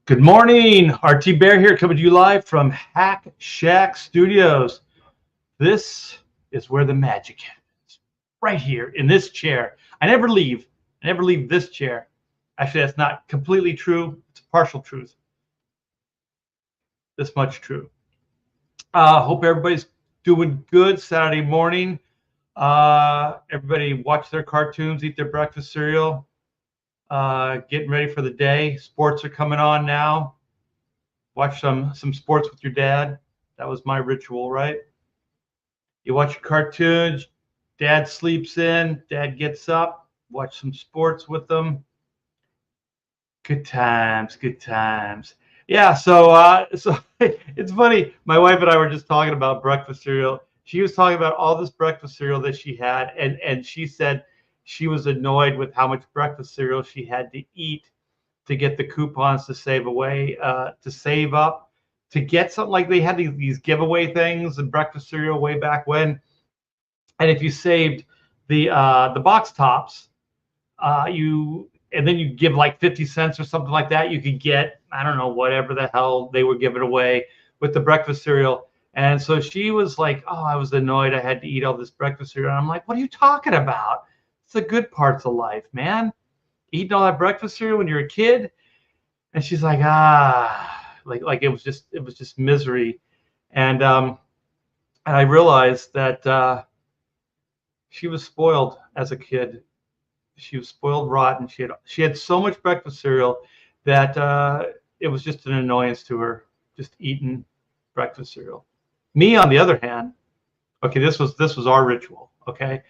Good morning, RT Bear here, coming to you live from Hack Shack Studios. This is where the magic happens, right here in this chair. I never leave. I never leave this chair. Actually, that's not completely true. It's partial truth. This much true. Hope everybody's doing good Saturday morning. Everybody watch their cartoons, eat their breakfast cereal, getting ready for the day. Sports are coming on now. Watch some sports with your dad. That was my ritual, right? You watch your cartoons, dad sleeps in, dad gets up, watch some sports with them. Good times, good times. Yeah, so it's funny. My wife and I were just talking about breakfast cereal. She was talking about all this breakfast cereal that she had, and she said she was annoyed with how much breakfast cereal she had to eat to get the coupons to save away, to save up, to get something. Like they had these giveaway things and breakfast cereal way back when. And if you saved the box tops, you and then you give like 50 cents or something like that, you could get, I don't know, whatever the hell they were giving away with the breakfast cereal. And so she was like, oh, I was annoyed I had to eat all this breakfast cereal. And I'm like, what are you talking about? It's the good parts of life, man. Eating all that breakfast cereal when you're a kid. And she's like, like it was just misery. And I realized that she was spoiled as a kid. She was spoiled rotten. She had so much breakfast cereal that it was just an annoyance to her, just eating breakfast cereal. Me, on the other hand, okay, this was our ritual. Okay,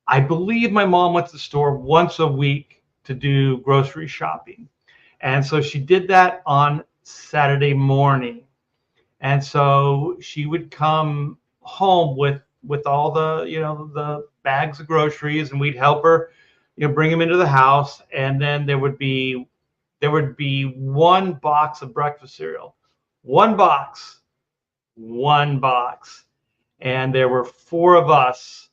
I believe my mom went to the store once a week to do grocery shopping. And so she did that on Saturday morning. And so she would come home with all the bags of groceries, and we'd help her, bring them into the house. And then there would be one box of breakfast cereal, one box, one box, and there were four of us.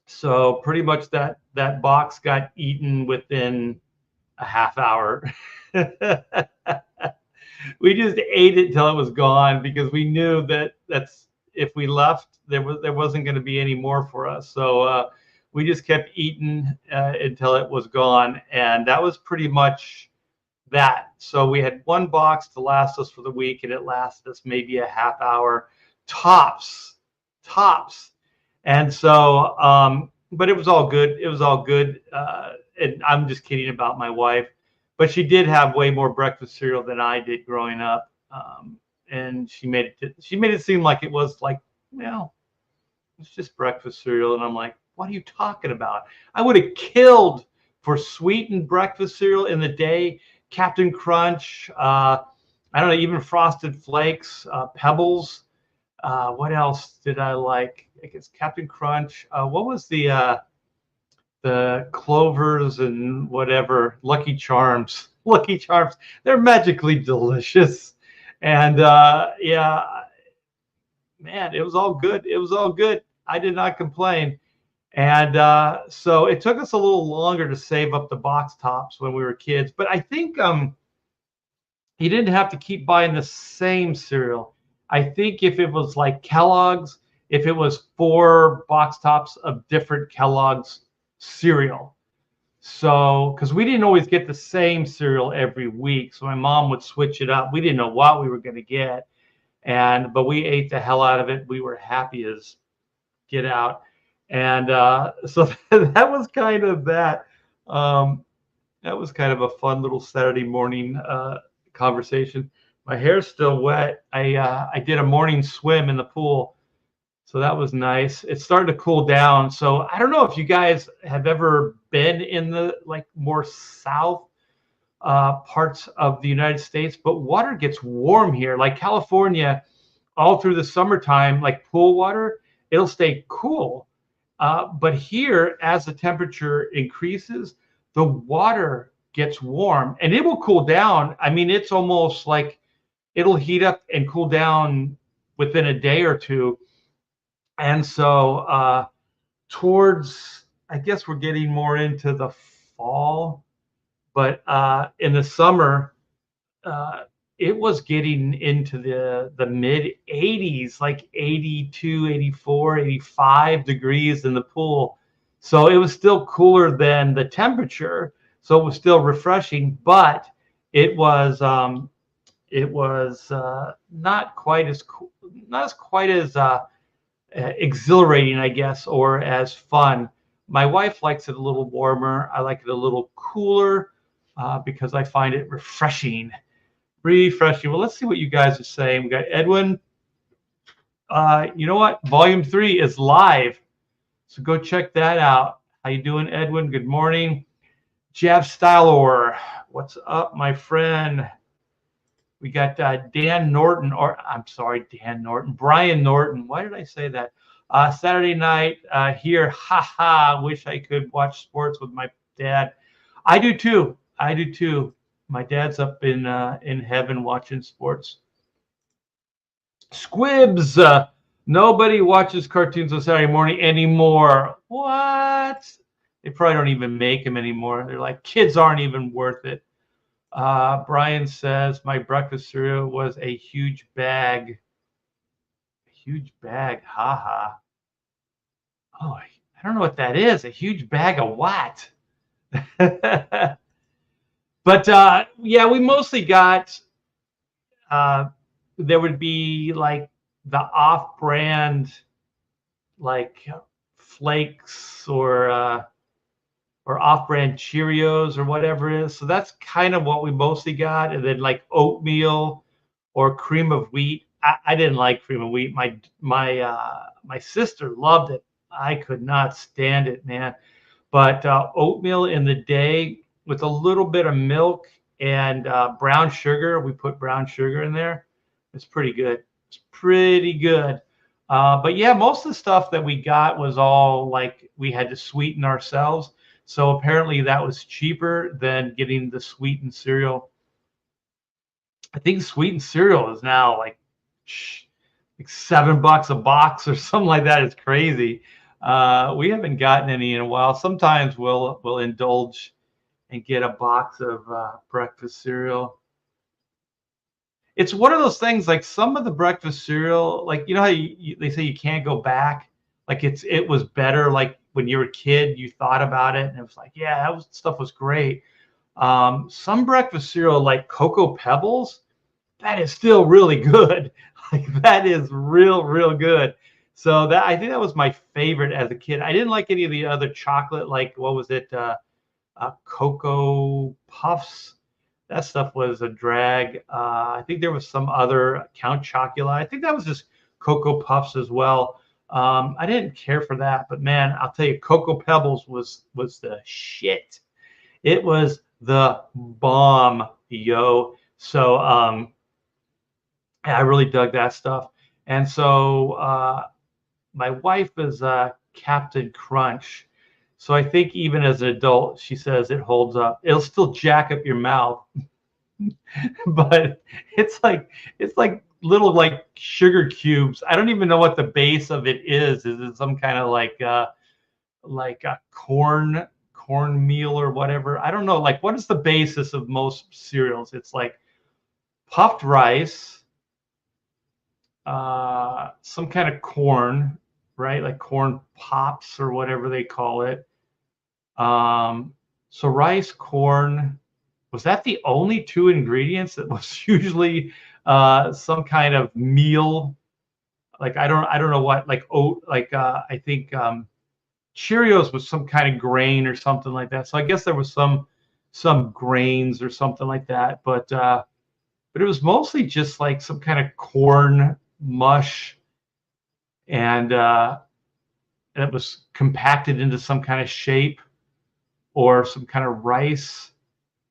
So pretty much that box got eaten within a half hour. We just ate it till it was gone because we knew that's if we left, there wasn't going to be any more for us. So we just kept eating until it was gone, and that was pretty much that. So we had one box to last us for the week, and it lasted us maybe a half hour tops. And so, but it was all good. It was all good. And I'm just kidding about my wife, but she did have way more breakfast cereal than I did growing up. And she made it seem like it was like, well, it's just breakfast cereal. And I'm like, what are you talking about? I would have killed for sweetened breakfast cereal in the day. Captain Crunch, I don't know, even Frosted Flakes, Pebbles. What else did I like? I guess Captain Crunch. What was the Clovers and whatever, Lucky Charms? Lucky Charms. They're magically delicious. And yeah, man, it was all good. It was all good. I did not complain. And so it took us a little longer to save up the box tops when we were kids. But I think you didn't have to keep buying the same cereal. I think if it was like Kellogg's, if it was four box tops of different Kellogg's cereal. So, because we didn't always get the same cereal every week, so my mom would switch it up. We didn't know what we were going to get, but we ate the hell out of it. We were happy as get out, and so that was kind of that. That was kind of a fun little Saturday morning conversation. My hair's still wet. I did a morning swim in the pool, so that was nice. It's starting to cool down. So I don't know if you guys have ever been in the like more south parts of the United States, but water gets warm here. Like California, all through the summertime, like pool water, it'll stay cool. But here, as the temperature increases, the water gets warm and it will cool down. I mean, it's almost like it'll heat up and cool down within a day or two. And so towards, I guess we're getting more into the fall, But in the summer, uh, it was getting into the mid 80s, like 82, 84, 85 degrees in the pool. So it was still cooler than the temperature. So it was still refreshing, but it was not quite as cool, not as quite as exhilarating, I guess, or as fun. My wife likes it a little warmer. I like it a little cooler because I find it refreshing. Refreshing. Well, let's see what you guys are saying. We got Edwin. You know what? Volume 3 is live, so go check that out. How you doing, Edwin? Good morning. Jeff Stylor, what's up, my friend? We got Dan Norton, or I'm sorry, Dan Norton, Brian Norton. Why did I say that? Saturday night here. Ha ha. Wish I could watch sports with my dad. I do too. I do too. My dad's up in heaven watching sports. Squibs. Nobody watches cartoons on Saturday morning anymore. What? They probably don't even make them anymore. They're like, kids aren't even worth it. Brian says, my breakfast cereal was a huge bag. A huge bag. Haha. Oh, I don't know what that is. A huge bag of what? But yeah, we mostly got, there would be like the off-brand, like flakes or off-brand Cheerios or whatever it is. So that's kind of what we mostly got. And then like oatmeal or cream of wheat. I didn't like cream of wheat. My sister loved it. I could not stand it, man. But oatmeal in the day with a little bit of milk and brown sugar. We put brown sugar in there. It's pretty good. It's pretty good. But yeah, most of the stuff that we got was all like we had to sweeten ourselves. So apparently that was cheaper than getting the sweetened cereal. I think sweetened cereal is now like $7 a box or something like that. It's crazy. We haven't gotten any in a while. Sometimes we'll indulge and get a box of breakfast cereal. It's one of those things, like some of the breakfast cereal, like you know how they say you can't go back. Like it was better. Like when you were a kid, you thought about it and it was like, yeah, stuff was great. Some breakfast cereal, like Cocoa Pebbles, that is still really good. Like that is real good. So that I think that was my favorite as a kid. I didn't like any of the other chocolate, like what was it, Cocoa Puffs. That stuff was a drag. I think there was some other Count Chocula. I think that was just Cocoa Puffs as well. I didn't care for that, but man, I'll tell you, Cocoa Pebbles was the shit. It was the bomb, yo. So I really dug that stuff. And so my wife is Captain Crunch. So I think even as an adult, she says it holds up. It'll still jack up your mouth, but it's like little like sugar cubes. I don't even know what the base of it is. Is it some kind of like a cornmeal or whatever? I don't know. Like, what is the basis of most cereals? It's like puffed rice, some kind of corn, right? Like corn pops or whatever they call it. So rice, corn, was that the only two ingredients that was usually some kind of meal? Like I don't know what, like oat, like I think Cheerios was some kind of grain or something like that. So I guess there was some grains or something like that, but it was mostly just like some kind of corn mush, and it was compacted into some kind of shape or some kind of rice,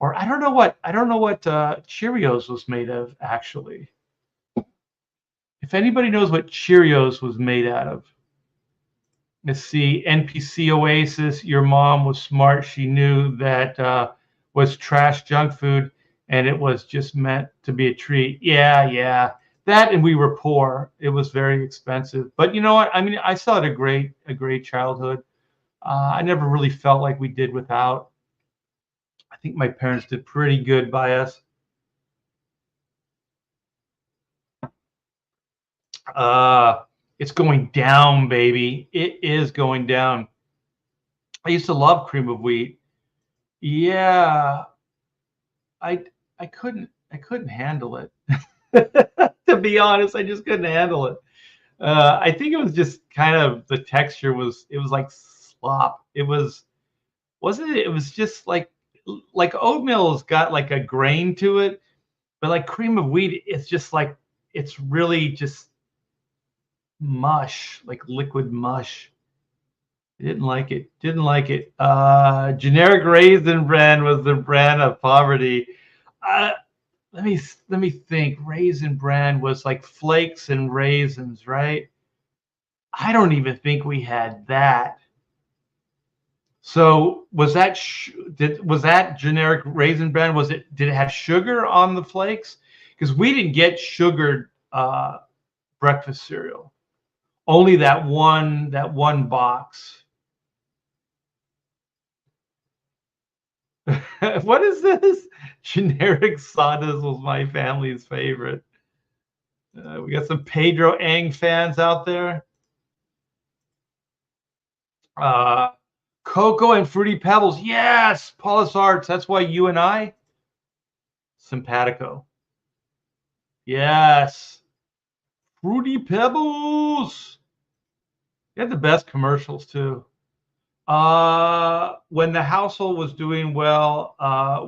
or I don't know what Cheerios was made of actually. If anybody knows what Cheerios was made out of. Let's see, NPC Oasis, your mom was smart. She knew that was trash junk food and it was just meant to be a treat. Yeah. That, and we were poor. It was very expensive. But you know what? I mean, I still had a great childhood. I never really felt like we did without. I think my parents did pretty good by us. It's going down, baby. It is going down. I used to love cream of wheat. Yeah, I I couldn't handle it. To be honest, I just couldn't handle it. I think it was just kind of the texture was it was like slop. It wasn't it? It was just like oatmeal's got like a grain to it, but like cream of wheat, it's just like it's really just mush, like liquid mush. Didn't like it. Didn't like it. Generic Raisin Bran was the brand of poverty. Uh, let me think. Raisin Bran was like flakes and raisins, right? I don't even think we had that. So was that generic Raisin Bran? Did it have sugar on the flakes? Because we didn't get sugared breakfast cereal. Only that one box. What is this? Generic sawdust was my family's favorite. We got some Pedro Ang fans out there. Uh, Cocoa and Fruity Pebbles. Yes, Paulus Arts. That's why you and I, simpatico. Yes, Fruity Pebbles. They had the best commercials too. When the household was doing well,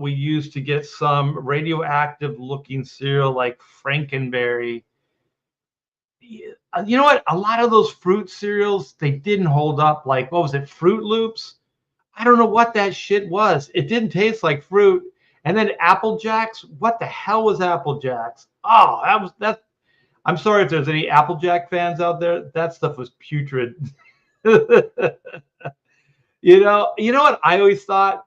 we used to get some radioactive looking cereal like Frankenberry. You know what? A lot of those fruit cereals, they didn't hold up. Like, what was it? Fruit Loops? I don't know what that shit was. It didn't taste like fruit. And then Apple Jacks. What the hell was Apple Jacks? Oh, that. I'm sorry if there's any Applejack fans out there. That stuff was putrid. You know what I always thought?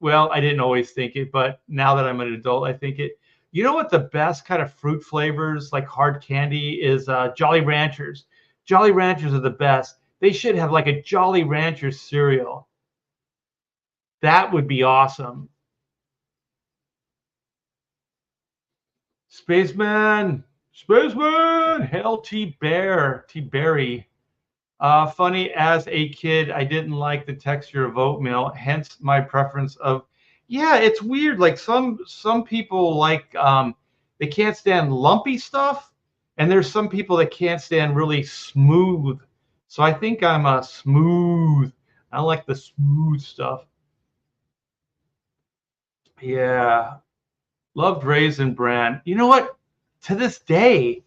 Well, I didn't always think it, but now that I'm an adult, I think it. You know what the best kind of fruit flavors like hard candy is? Jolly Ranchers. Jolly Ranchers are the best. They should have like a Jolly Ranchers cereal. That would be awesome. Spaceman, Spaceman, Hell T Bear, T Berry. Funny as a kid, I didn't like the texture of oatmeal, hence my preference of. Yeah, it's weird. Like some people like they can't stand lumpy stuff, and there's some people that can't stand really smooth. So I think I'm a smooth. I like the smooth stuff. Yeah, loved Raisin Bran. You know what? To this day,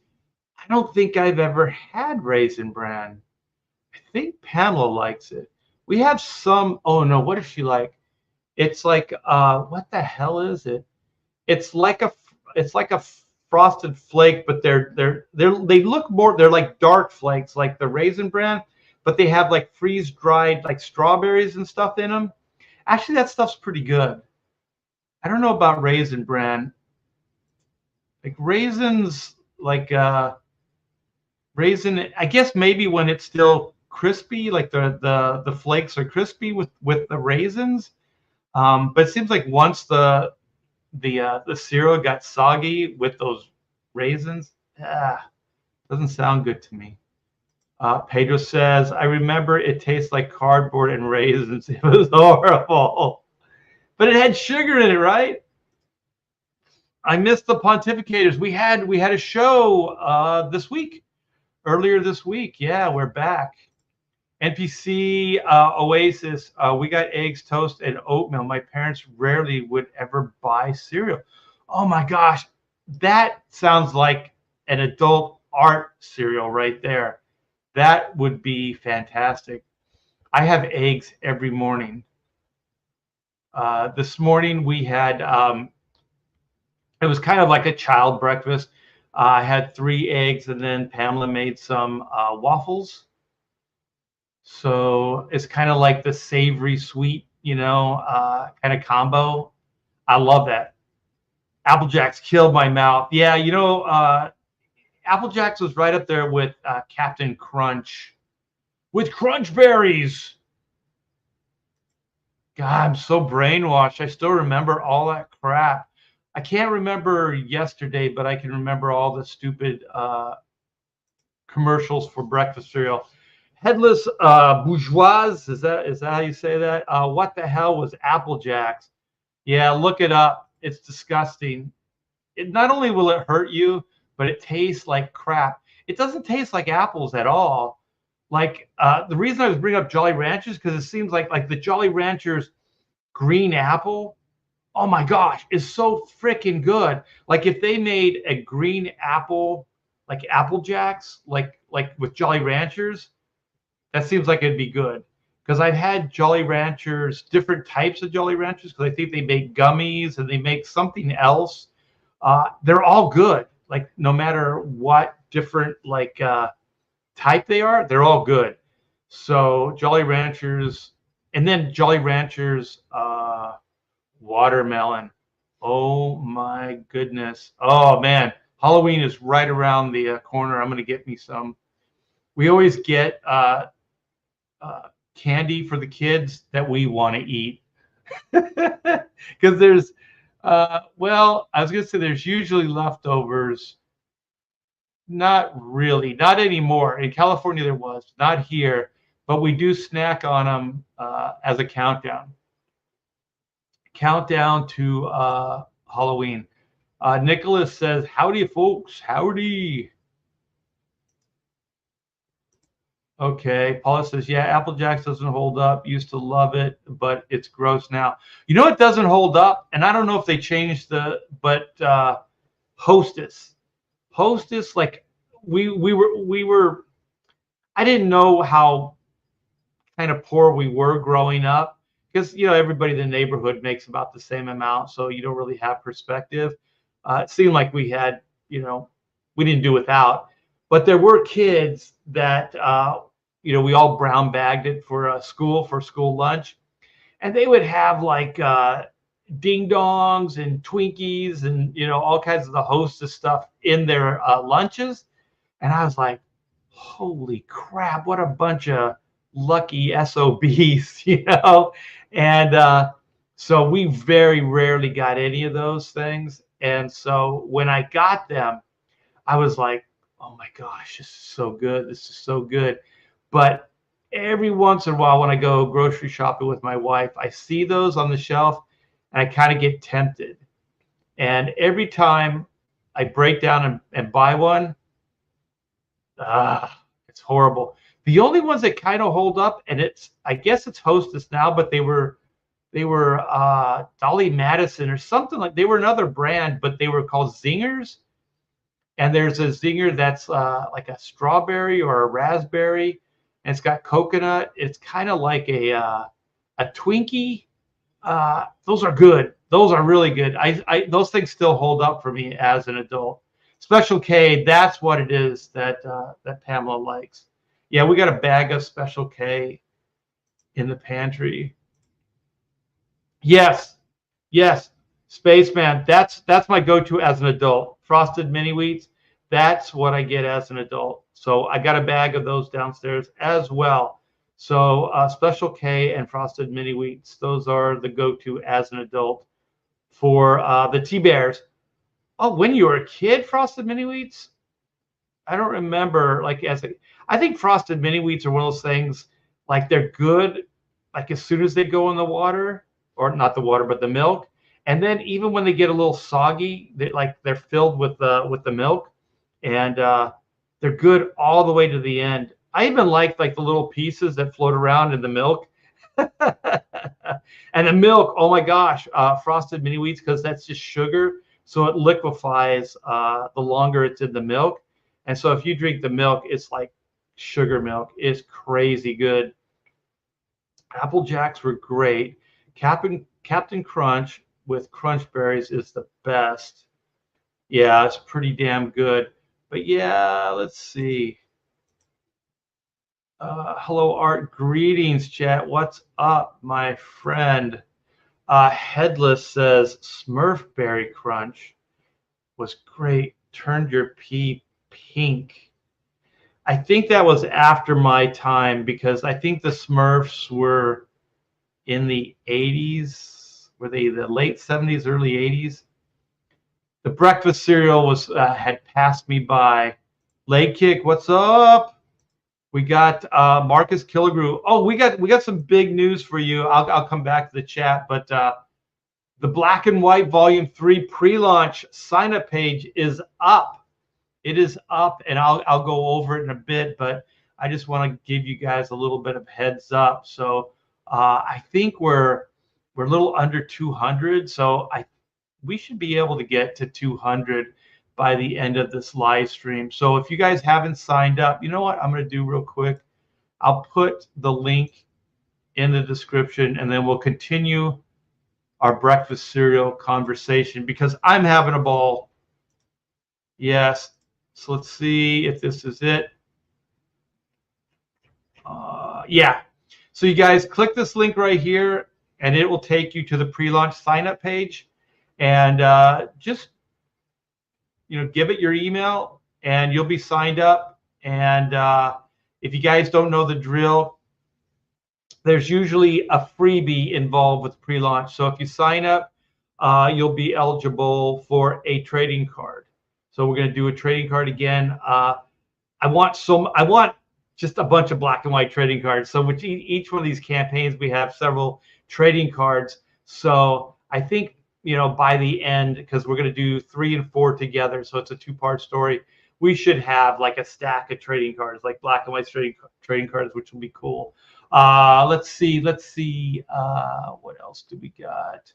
I don't think I've ever had Raisin Bran. I think Pamela likes it. We have some. Oh no, what does she like? It's like what the hell is it? It's like a frosted flake, but they look more. They're like dark flakes, like the Raisin Bran, but they have like freeze dried like strawberries and stuff in them. Actually, that stuff's pretty good. I don't know about Raisin Bran. Like raisins, like raisin. I guess maybe when it's still crispy, like the flakes are crispy with the raisins. But it seems like once the cereal got soggy with those raisins, doesn't sound good to me. Pedro says, I remember it tastes like cardboard and raisins. It was horrible, but it had sugar in it, right? I missed the pontificators. We had a show earlier this week. Yeah, we're back. NPC Oasis. We got eggs, toast, and oatmeal. My parents rarely would ever buy cereal. Oh my gosh, that sounds like an adult art cereal right there. That would be fantastic. I have eggs every morning. This morning we had it was kind of like a child breakfast. I had 3 eggs, and then Pamela made some waffles. So it's kind of like the savory sweet, kind of combo. I love that. Apple Jacks killed my mouth. Yeah, Apple Jacks was right up there with Captain Crunch with Crunch Berries. God, I'm so brainwashed. I still remember all that crap. I can't remember yesterday, but I can remember all the stupid commercials for breakfast cereal. Headless bourgeois, is that how you say that? What the hell was Apple Jacks? Yeah, look it up. It's disgusting. It not only will it hurt you, but it tastes like crap. It doesn't taste like apples at all. Like the reason I was bringing up Jolly Ranchers because it seems like the Jolly Ranchers green apple. Oh my gosh, is so freaking good. Like if they made a green apple, like Apple Jacks, like with Jolly Ranchers, that seems like it'd be good. Because I've had Jolly Ranchers, different types of Jolly Ranchers, because I think they make gummies and they make something else. They're all good. Like no matter what different type they are, they're all good. So Jolly Ranchers, and then Jolly Ranchers watermelon. Oh my goodness. Oh man, Halloween is right around the corner. I'm gonna get me some. We always get candy for the kids that we want to eat because there's well, I was gonna say there's usually leftovers. Not really, not anymore. In California there was, not here, but we do snack on them as a countdown to Halloween. Nicholas says, howdy folks, howdy. Okay, Paula says, yeah, Apple Jacks doesn't hold up. Used to love it, but it's gross now. You know it doesn't hold up, and I don't know if they changed but Hostess. Hostess, like we were I didn't know how kind of poor we were growing up because everybody in the neighborhood makes about the same amount, so you don't really have perspective. It seemed like we had, we didn't do without, but there were kids that we all brown bagged it for school lunch, and they would have like ding dongs and Twinkies and all kinds of the Hostess stuff in their lunches, and I was like, holy crap, what a bunch of lucky SOBs, and so we very rarely got any of those things. And so when I got them, I was like, oh my gosh, this is so good. This is so good. But every once in a while, when I go grocery shopping with my wife, I see those on the shelf and I kind of get tempted. And every time I break down and buy one, it's horrible. The only ones that kind of hold up, and I guess it's Hostess now, but they were Dolly Madison or something, like they were another brand, but they were called Zingers. And there's a Zinger that's like a strawberry or a raspberry, and it's got coconut. It's kind of like a Twinkie. Those are good. Those are really good. Those things still hold up for me as an adult. Special K, that's what it is that Pamela likes. Yeah, we got a bag of Special K in the pantry. Yes, yes, Spaceman. That's my go-to as an adult. Frosted Mini Wheats. That's what I get as an adult. So I got a bag of those downstairs as well. So Special K and Frosted Mini Wheats. Those are the go-to as an adult for the T-Bears. Oh, when you were a kid, Frosted Mini Wheats? I don't remember. I think Frosted Mini Wheats are one of those things, like they're good, like as soon as they go in the water, or not the water, but the milk. And then even when they get a little soggy, they're filled with the milk, and they're good all the way to the end. I even like the little pieces that float around in the milk. And the milk, oh my gosh, Frosted Mini Wheats, because that's just sugar. So it liquefies the longer it's in the milk. And so if you drink the milk, it's like sugar milk. It's crazy good. Apple Jacks were great. Captain Crunch with Crunch Berries is the best. Yeah, it's pretty damn good. But yeah, let's see. Hello, Art. Greetings, chat. What's up, my friend? Headless says Smurfberry Crunch was great. Turned your pee pink. I think that was after my time because I think the Smurfs were in the 80s. Were they the late 70s, early 80s? The breakfast cereal was had passed me by. Leg kick, what's up? We got Marcus Killigrew. Oh, we got some big news for you. I'll come back to the chat, but the Black and White Volume 3 pre-launch sign-up page is up. It is up, and I'll go over it in a bit, but I just want to give you guys a little bit of heads up. So I think we're a little under 200, so we should be able to get to 200 by the end of this live stream. So if you guys haven't signed up, you know what I'm going to do real quick? I'll put the link in the description, and then we'll continue our breakfast cereal conversation because I'm having a ball. Yes. So let's see if this is it. Yeah. So you guys click this link right here, and it will take you to the pre-launch sign-up page. And just give it your email, and you'll be signed up. And if you guys don't know the drill, there's usually a freebie involved with pre-launch. So if you sign up, you'll be eligible for a trading card. So we're going to do a trading card again. I want just a bunch of black and white trading cards. So with each one of these campaigns, we have several trading cards. So I think, by the end, because we're going to do 3 and 4 together, so it's a 2-part story, we should have like a stack of trading cards, like black and white trading cards, which will be cool. Let's see. What else do we got?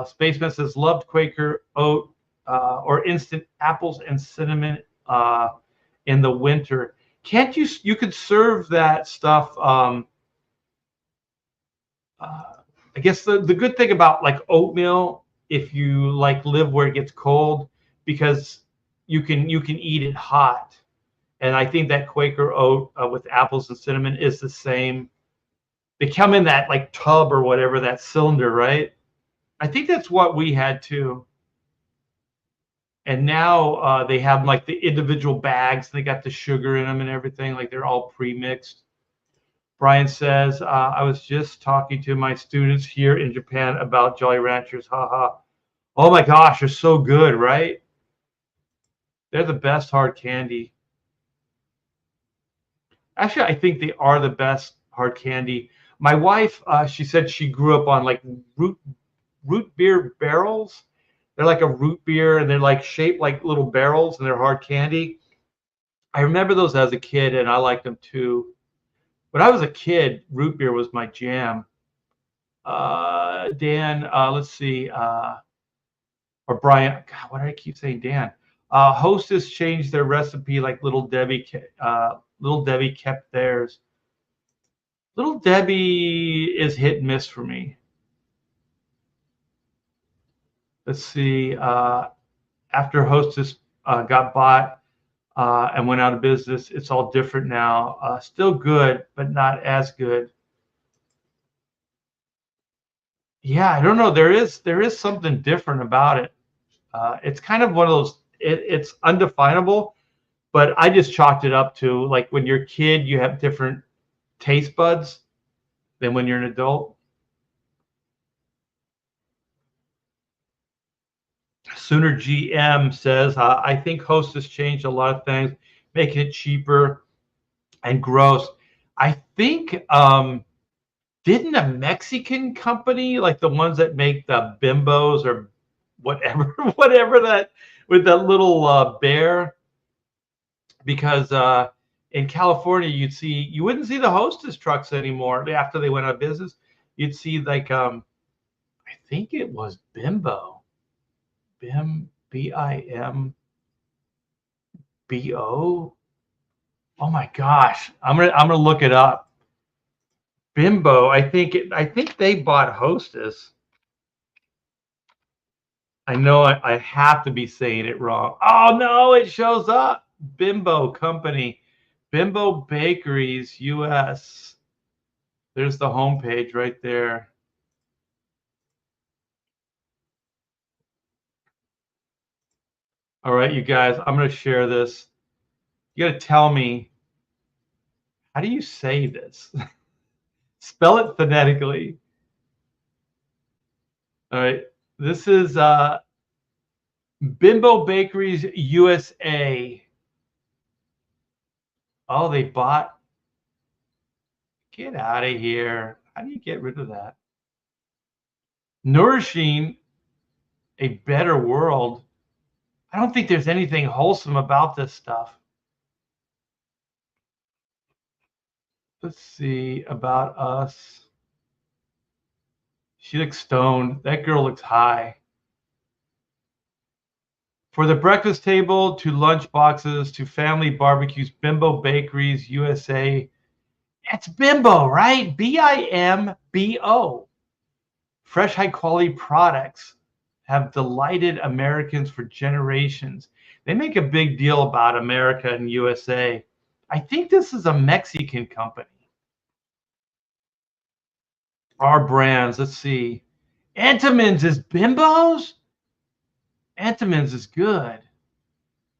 Spaceman says, loved Quaker oat or instant apples and cinnamon in the winter. Can't you could serve that stuff. I guess the good thing about like oatmeal, if you like live where it gets cold, because you can eat it hot. And I think that Quaker oat with apples and cinnamon is the same. They come in that like tub or whatever, that cylinder, right? I think that's what we had too. And now they have like the individual bags. They got the sugar in them and everything. Like they're all pre-mixed. Brian says, I was just talking to my students here in Japan about Jolly Ranchers. Haha. Oh my gosh, they're so good, right? They're the best hard candy. Actually, I think they are the best hard candy. My wife, she said she grew up on like root beer barrels. They're like a root beer, and they're like shaped like little barrels, and they're hard candy. I remember those as a kid, and I liked them too. When I was a kid, root beer was my jam. Dan, let's see, or Brian. God, why do I keep saying Dan? Hostess changed their recipe like Little Debbie. Little Debbie kept theirs. Little Debbie is hit and miss for me. Let's see. After Hostess got bought and went out of business, it's all different now. Still good, but not as good. Yeah, I don't know. There is something different about it. It's kind of one of those. It's undefinable, but I just chalked it up to like when you're a kid, you have different taste buds than when you're an adult. Sooner GM says, I think Hostess changed a lot of things, making it cheaper and gross. I think, didn't a Mexican company, like the ones that make the Bimbos or whatever that, with that little bear, because in California, you wouldn't see the Hostess trucks anymore after they went out of business. You'd see like, I think it was Bimbo. BIMBO. Oh my gosh, I'm gonna look it up. Bimbo. I think they bought Hostess. I know I have to be saying it wrong. Oh no, it shows up. Bimbo Company, Bimbo Bakeries US. There's the homepage right there. All right, you guys, I'm going to share this. You got to tell me, how do you say this? Spell it phonetically. All right. This is Bimbo Bakeries USA. Oh, they bought. Get out of here. How do you get rid of that? Nourishing a better world. I don't think there's anything wholesome about this stuff. Let's see about us. She looks stoned. That girl looks high. For the breakfast table to lunch boxes to family barbecues, Bimbo Bakeries USA. It's Bimbo, right? Bimbo. Fresh, high quality products have delighted Americans for generations. They make a big deal about America and USA. I think this is a Mexican company. Our brands, let's see. Entenmann's is Bimbo's? Entenmann's is good.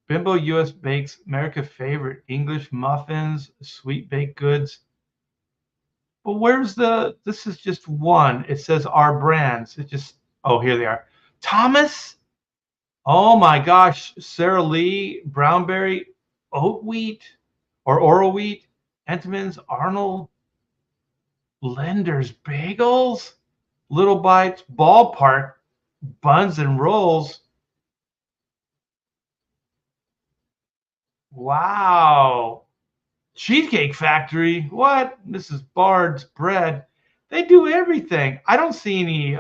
Bimbo US bakes America favorite English muffins, sweet baked goods. But where's this is just one. It says our brands. It just, oh, here they are. Thomas. Oh my gosh. Sara Lee, Brownberry, oat wheat or Oro wheat, Entenmann's, Arnold, Lender's Bagels, Little Bites, Ballpark, Buns and Rolls. Wow. Cheesecake Factory. What? Mrs. Bard's Bread. They do everything. I don't see any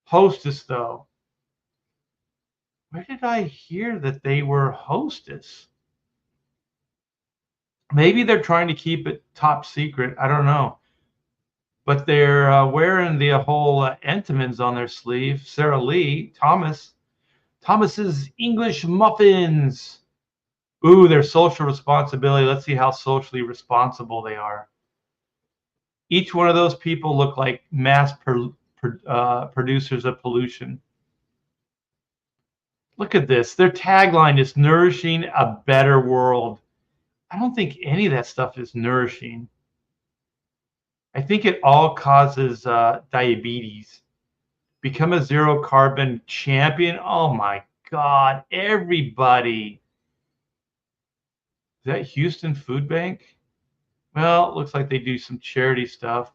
Hostess though. Where did I hear that they were Hostess? Maybe they're trying to keep it top secret. I don't know. But they're wearing the whole Entenmann's on their sleeve. Sara Lee, Thomas's English Muffins. Ooh, their social responsibility. Let's see how socially responsible they are. Each one of those people look like mass producers of pollution. Look at this. Their tagline is nourishing a better world. I don't think any of that stuff is nourishing. I think it all causes diabetes. Become a zero carbon champion. Oh my God, everybody. Is that Houston Food Bank? Well, it looks like they do some charity stuff.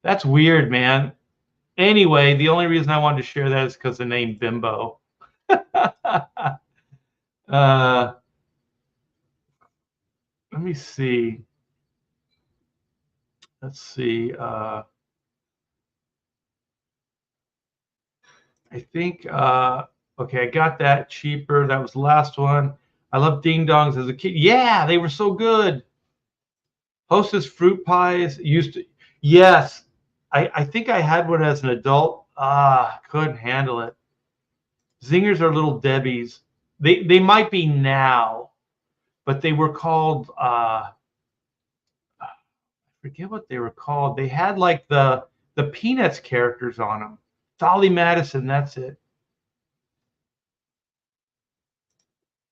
That's weird, man. Anyway, the only reason I wanted to share that is because the name Bimbo. Let me see. Let's see. I think, okay, I got that cheaper. That was the last one. I love Ding Dongs as a kid. Yeah, they were so good. Hostess fruit pies used to. Yes, I think I had one as an adult. Couldn't handle it. Zingers are Little Debbie's. They might be now, but they were called. I forget what they were called. They had like the Peanuts characters on them. Dolly Madison. That's it.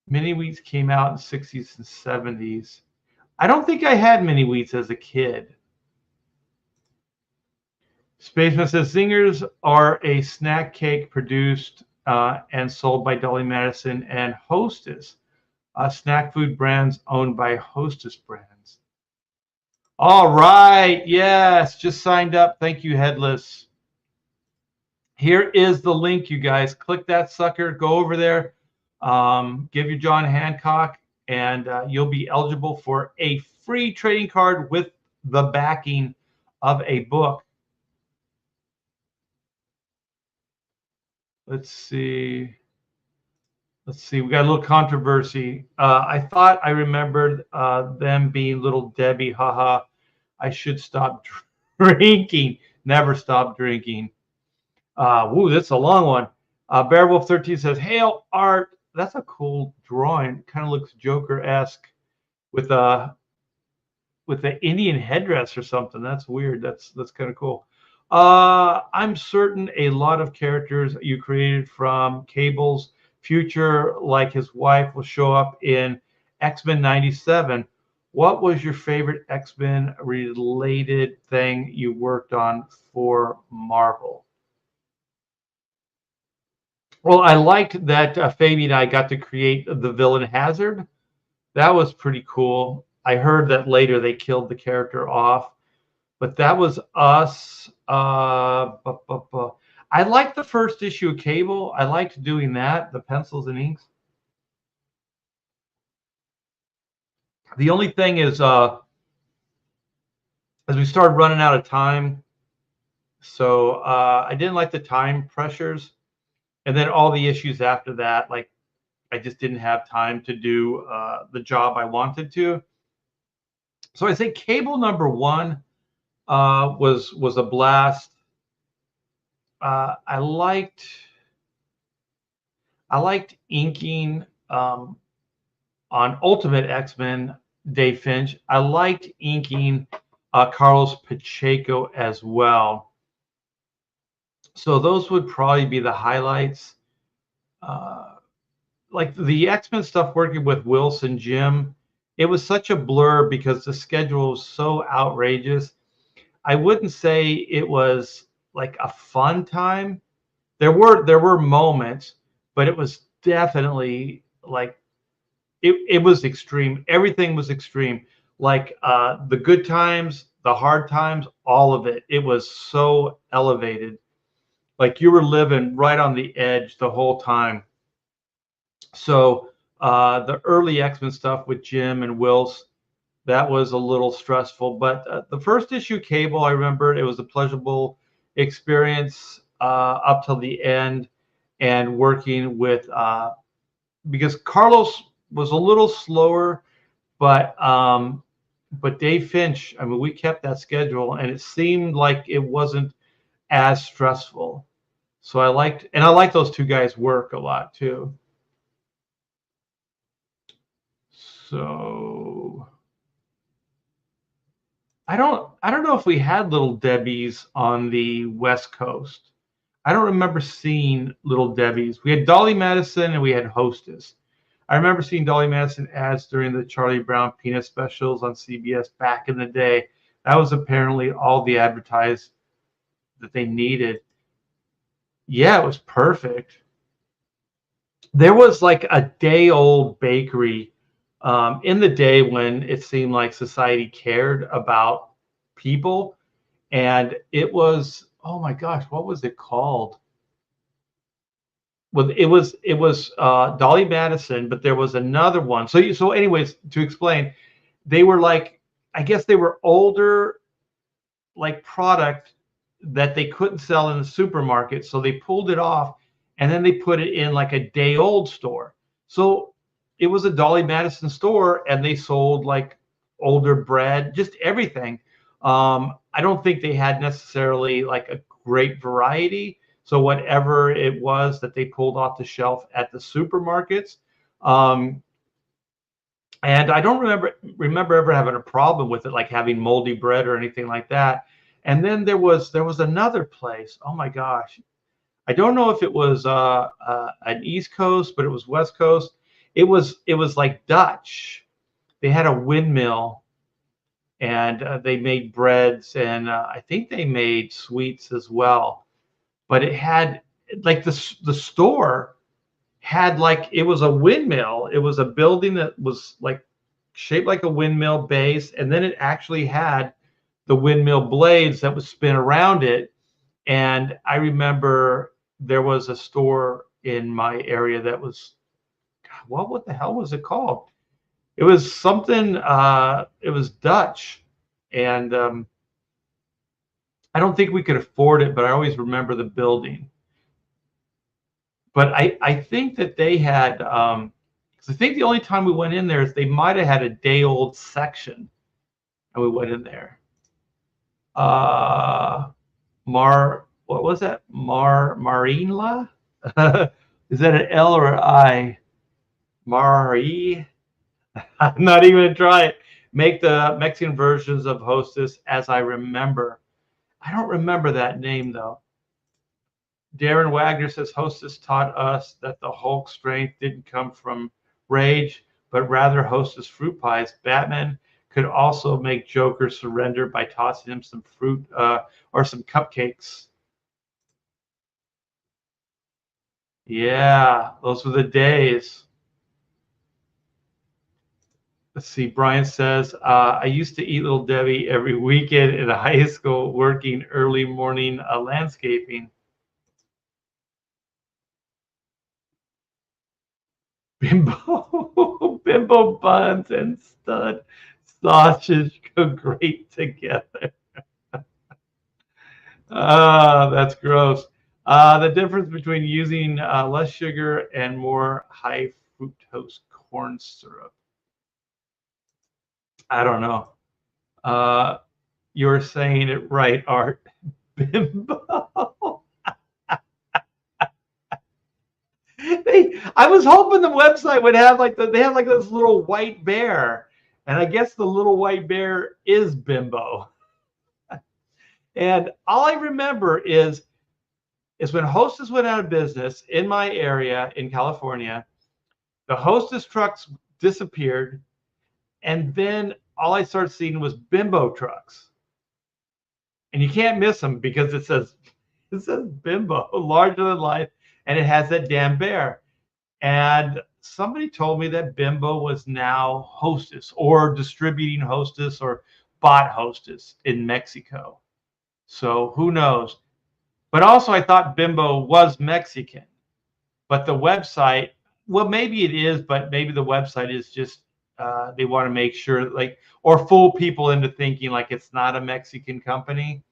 Mini Wheats came out in the 60s and 70s. I don't think I had Mini Wheats as a kid. Spaceman says Zingers are a snack cake produced and sold by Dolly Madison and Hostess, snack food brands owned by Hostess Brands. All right. Yes, just signed up. Thank you, Headless. Here is the link, you guys. Click that sucker. Go over there. Give your John Hancock, and you'll be eligible for a free trading card with the backing of a book. Let's see. We got a little controversy. I thought I remembered them being Little Debbie. Haha. I should stop drinking. Never stop drinking. Woo, that's a long one. Bearwolf 13 says, "Hail Art." That's a cool drawing. Kind of looks Joker-esque with the Indian headdress or something. That's weird. That's kind of cool. I'm certain a lot of characters you created from Cable's future, like his wife, will show up in X-Men 97. What was your favorite X-Men related thing you worked on for Marvel? Well, I liked that Fabian and I got to create the villain Hazard. That was pretty cool. I heard that later they killed the character off, but that was us. I liked the first issue of Cable. I liked doing that, the pencils and inks. The only thing is, as we started running out of time, so I didn't like the time pressures, and then all the issues after that, like I just didn't have time to do the job I wanted to. So I think Cable #1 was a blast. I liked inking on Ultimate X-Men, Dave Finch. I liked inking Carlos Pacheco as well. So those would probably be the highlights. Like the X-Men stuff working with Wilson Jim, it was such a blur because the schedule was so outrageous. I wouldn't say it was like a fun time. There were moments, but it was definitely like it was extreme. Everything was extreme. Like the good times, the hard times, all of it. It was so elevated. Like you were living right on the edge the whole time. So the early X-Men stuff with Jim and Wills, that was a little stressful. But the first issue Cable, I remember it was a pleasurable experience up till the end, and working with because Carlos was a little slower, but Dave Finch, I mean, we kept that schedule, and it seemed like it wasn't as stressful. So I liked those two guys' work a lot too. So I don't know if we had Little Debbie's on the West Coast. I don't remember seeing Little Debbie's. We had Dolly Madison and we had Hostess. I remember seeing Dolly Madison ads during the Charlie Brown Peanut specials on CBS back in the day. That was apparently all the advertised that they needed. Yeah, it was perfect. There was like a day-old bakery in the day when it seemed like society cared about people, and it was, oh my gosh, what was it called? Well, it was Dolly Madison, but there was another one. So anyways, to explain, they were like, I guess they were older, like product that they couldn't sell in the supermarket, so they pulled it off, and then they put it in like a day old store. So it was a Dolly Madison store, and they sold like older bread, just everything. I don't think they had necessarily like a great variety. So whatever it was that they pulled off the shelf at the supermarkets, um, and I don't remember ever having a problem with it, like having moldy bread or anything like that. And then there was another place. Oh my gosh, I don't know if it was an East Coast, but it was West Coast. It was like Dutch. They had a windmill, and they made breads, and I think they made sweets as well. But it had like the store had like it was a windmill. It was a building that was like shaped like a windmill base, and then it actually had the windmill blades that would spin around it. And I remember there was a store in my area that was, God, what the hell was it called? It was something. It was Dutch, and I don't think we could afford it, but I always remember the building. But I think that they had, 'cause I think the only time we went in there is they might have had a day old section, and we went in there. Uh, what was that? Marinla? Is that an L or an I? Marie? I'm not even gonna try it. Make the Mexican versions of Hostess as I remember. I don't remember that name though. Darren Wagner says Hostess taught us that the Hulk strength didn't come from rage, but rather Hostess fruit pies. Batman could also make Joker surrender by tossing him some fruit or some cupcakes. Yeah, those were the days. Let's see. Brian says, I used to eat Little Debbie every weekend in high school, working early morning landscaping. Bimbo buns and stud sausage go great together. That's gross. The difference between using less sugar and more high fructose corn syrup. I don't know. You're saying it right, Art. Bimbo. I was hoping the website would have they have like this little white bear, and I guess the little white bear is Bimbo. And all I remember is when Hostess went out of business in my area in California, the Hostess trucks disappeared, and then all I started seeing was Bimbo trucks. And you can't miss them because it says Bimbo, larger than life, and it has that damn bear. And somebody told me that Bimbo was now Hostess or distributing Hostess or bought Hostess in Mexico. So who knows? But also, I thought Bimbo was Mexican. But the website, well, maybe it is, but maybe the website is just they want to make sure, like, or fool people into thinking like it's not a Mexican company.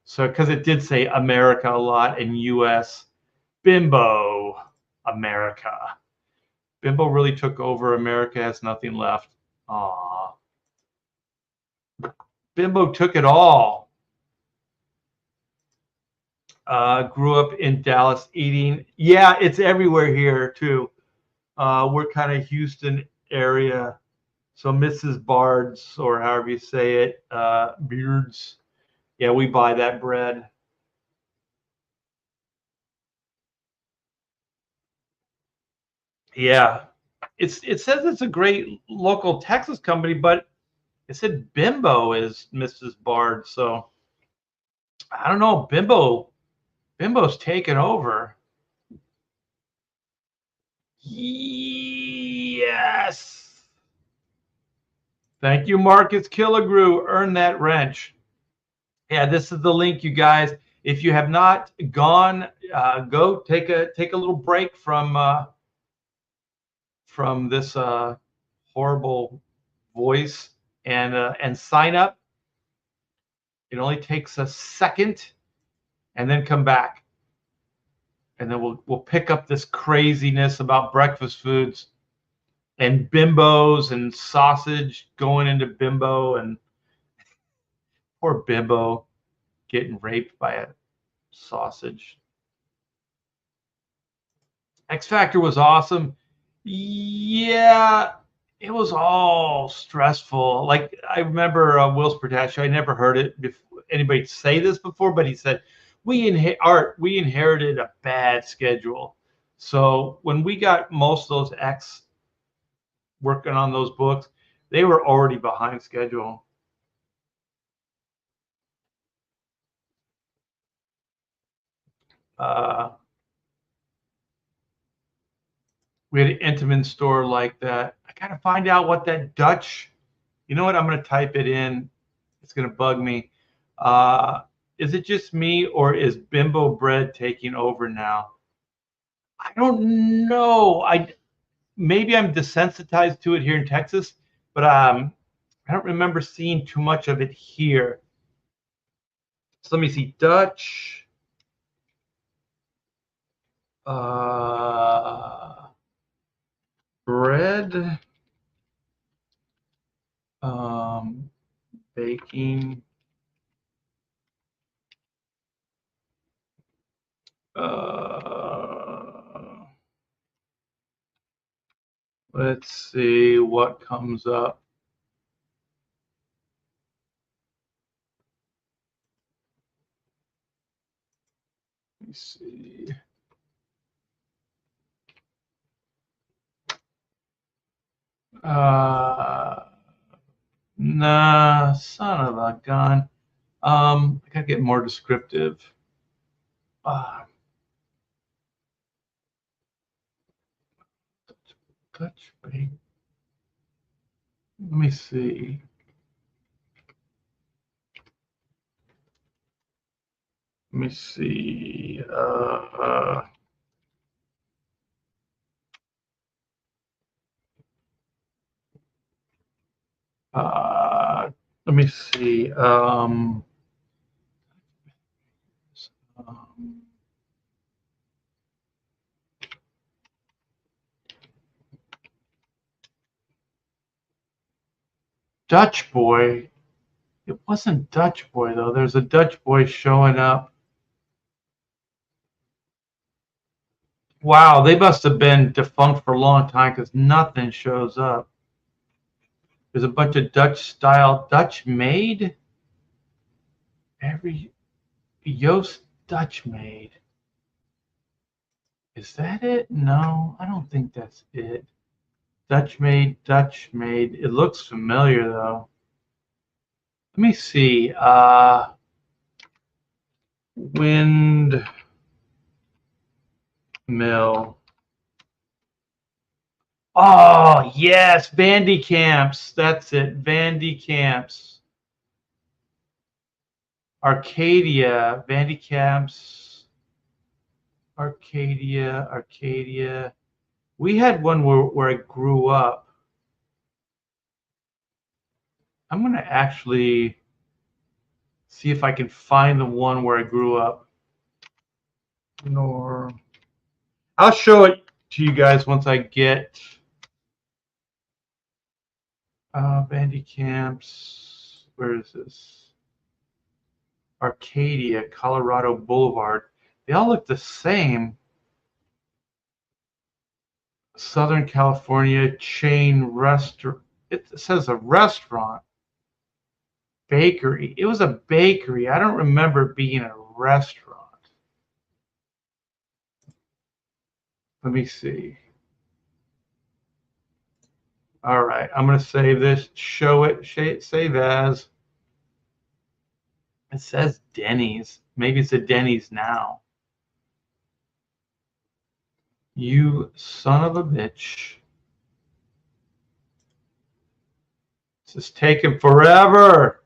So, because it did say America a lot and U.S. Bimbo, America. Bimbo really took over. America has nothing left. Aw. Bimbo took it all. Grew up in Dallas eating. Yeah, it's everywhere here too. We're kind of Houston area. So Mrs. Bard's, or however you say it, Beards. Yeah, we buy that bread. Yeah. It says it's a great local Texas company, but it said Bimbo is Mrs. Bard. So I don't know. Bimbo's taken over. Yes. Thank you, Marcus Killigrew. Earn that wrench. Yeah, this is the link, you guys. If you have not gone, go take a little break from this horrible voice and sign up. It only takes a second, and then come back, and then we'll pick up this craziness about breakfast foods and bimbos and sausage going into Bimbo, and poor Bimbo getting raped by a sausage. X Factor was awesome. Yeah, it was all stressful. Like I remember Will's Protasio. I never heard it anybody say this before, but he said we inherited a bad schedule. So when we got most of those X working on those books, they were already behind schedule. We had an Intamin store like that. I gotta find out what that Dutch. You know what? I'm gonna type it in. It's gonna bug me. Is it just me, or is Bimbo bread taking over now? I don't know. Maybe I'm desensitized to it here in Texas, but I don't remember seeing too much of it here. So let me see. Dutch. Bread. Baking. Let's see what comes up. Let me see. Nah, son of a gun. I gotta get more descriptive. Dutch bake. Let me see. Let me see. Let me see. Dutch boy. It wasn't Dutch boy though. There's a Dutch boy showing up. Wow, they must have been defunct for a long time because nothing shows up. There's a bunch of Dutch style, Dutch made. Every Joost Dutch made. Is that it? No, I don't think that's it. Dutch made, Dutch made. It looks familiar though. Let me see. Windmill. Oh, yes, Vandy Camps. That's it. Vandy Camps. Arcadia, Vandy Camps. Arcadia. We had one where I grew up. I'm going to actually see if I can find the one where I grew up. I'll show it to you guys once I get Vandy Camps. Where is this? Arcadia, Colorado Boulevard. They all look the same. Southern California chain restaurant. It says a restaurant. Bakery. It was a bakery. I don't remember it being a restaurant. Let me see. All right, I'm going to save this, show it, save as. It says Denny's. Maybe it's a Denny's now. You son of a bitch. This is taking forever.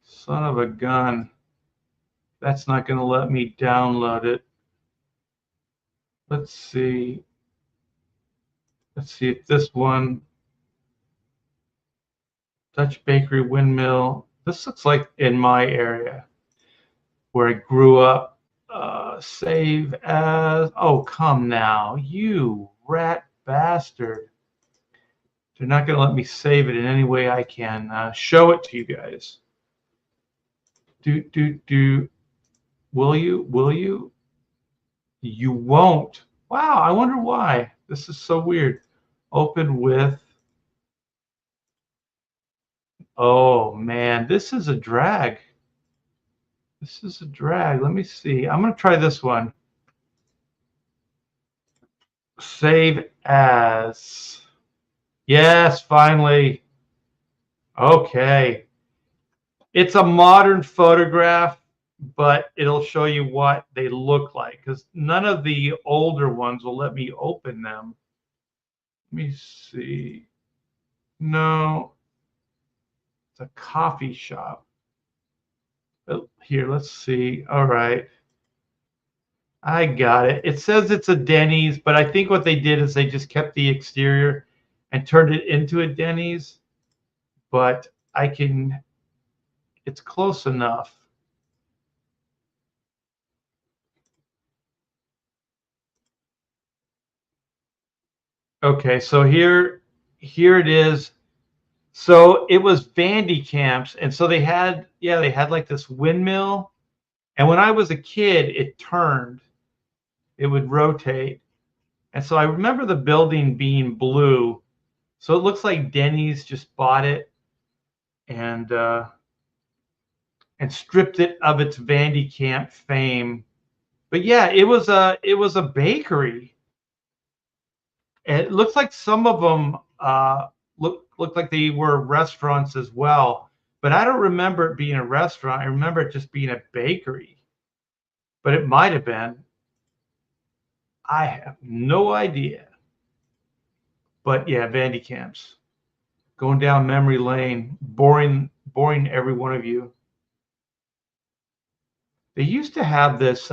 Son of a gun. That's not going to let me download it. Let's see. Let's see if this one, Dutch Bakery Windmill. This looks like in my area where I grew up. Save as. Oh, come now, you rat bastard. They're not going to let me save it in any way I can. Show it to you guys. Will you? You won't. Wow, I wonder why. This is so weird. Open with. Oh, man, this is a drag. This is a drag. Let me see. I'm going to try this one. Save as. Yes, finally. Okay. It's a modern photograph, but it'll show you what they look like because none of the older ones will let me open them. Let me see. No. It's a coffee shop. Oh, here, let's see. All right. I got it. It says it's a Denny's, but I think what they did is they just kept the exterior and turned it into a Denny's. But I can, it's close enough. Okay, so here it is. So it was Vandy Camps, and so they had like this windmill, and when I was a kid, it turned, it would rotate, and so I remember the building being blue. So it looks like Denny's just bought it and stripped it of its Vandy Camp fame. But yeah, it was a bakery. And it looks like some of them looked like they were restaurants as well. But I don't remember it being a restaurant. I remember it just being a bakery. But it might have been. I have no idea. But yeah, Vandy Camps. Going down memory lane, boring every one of you. They used to have this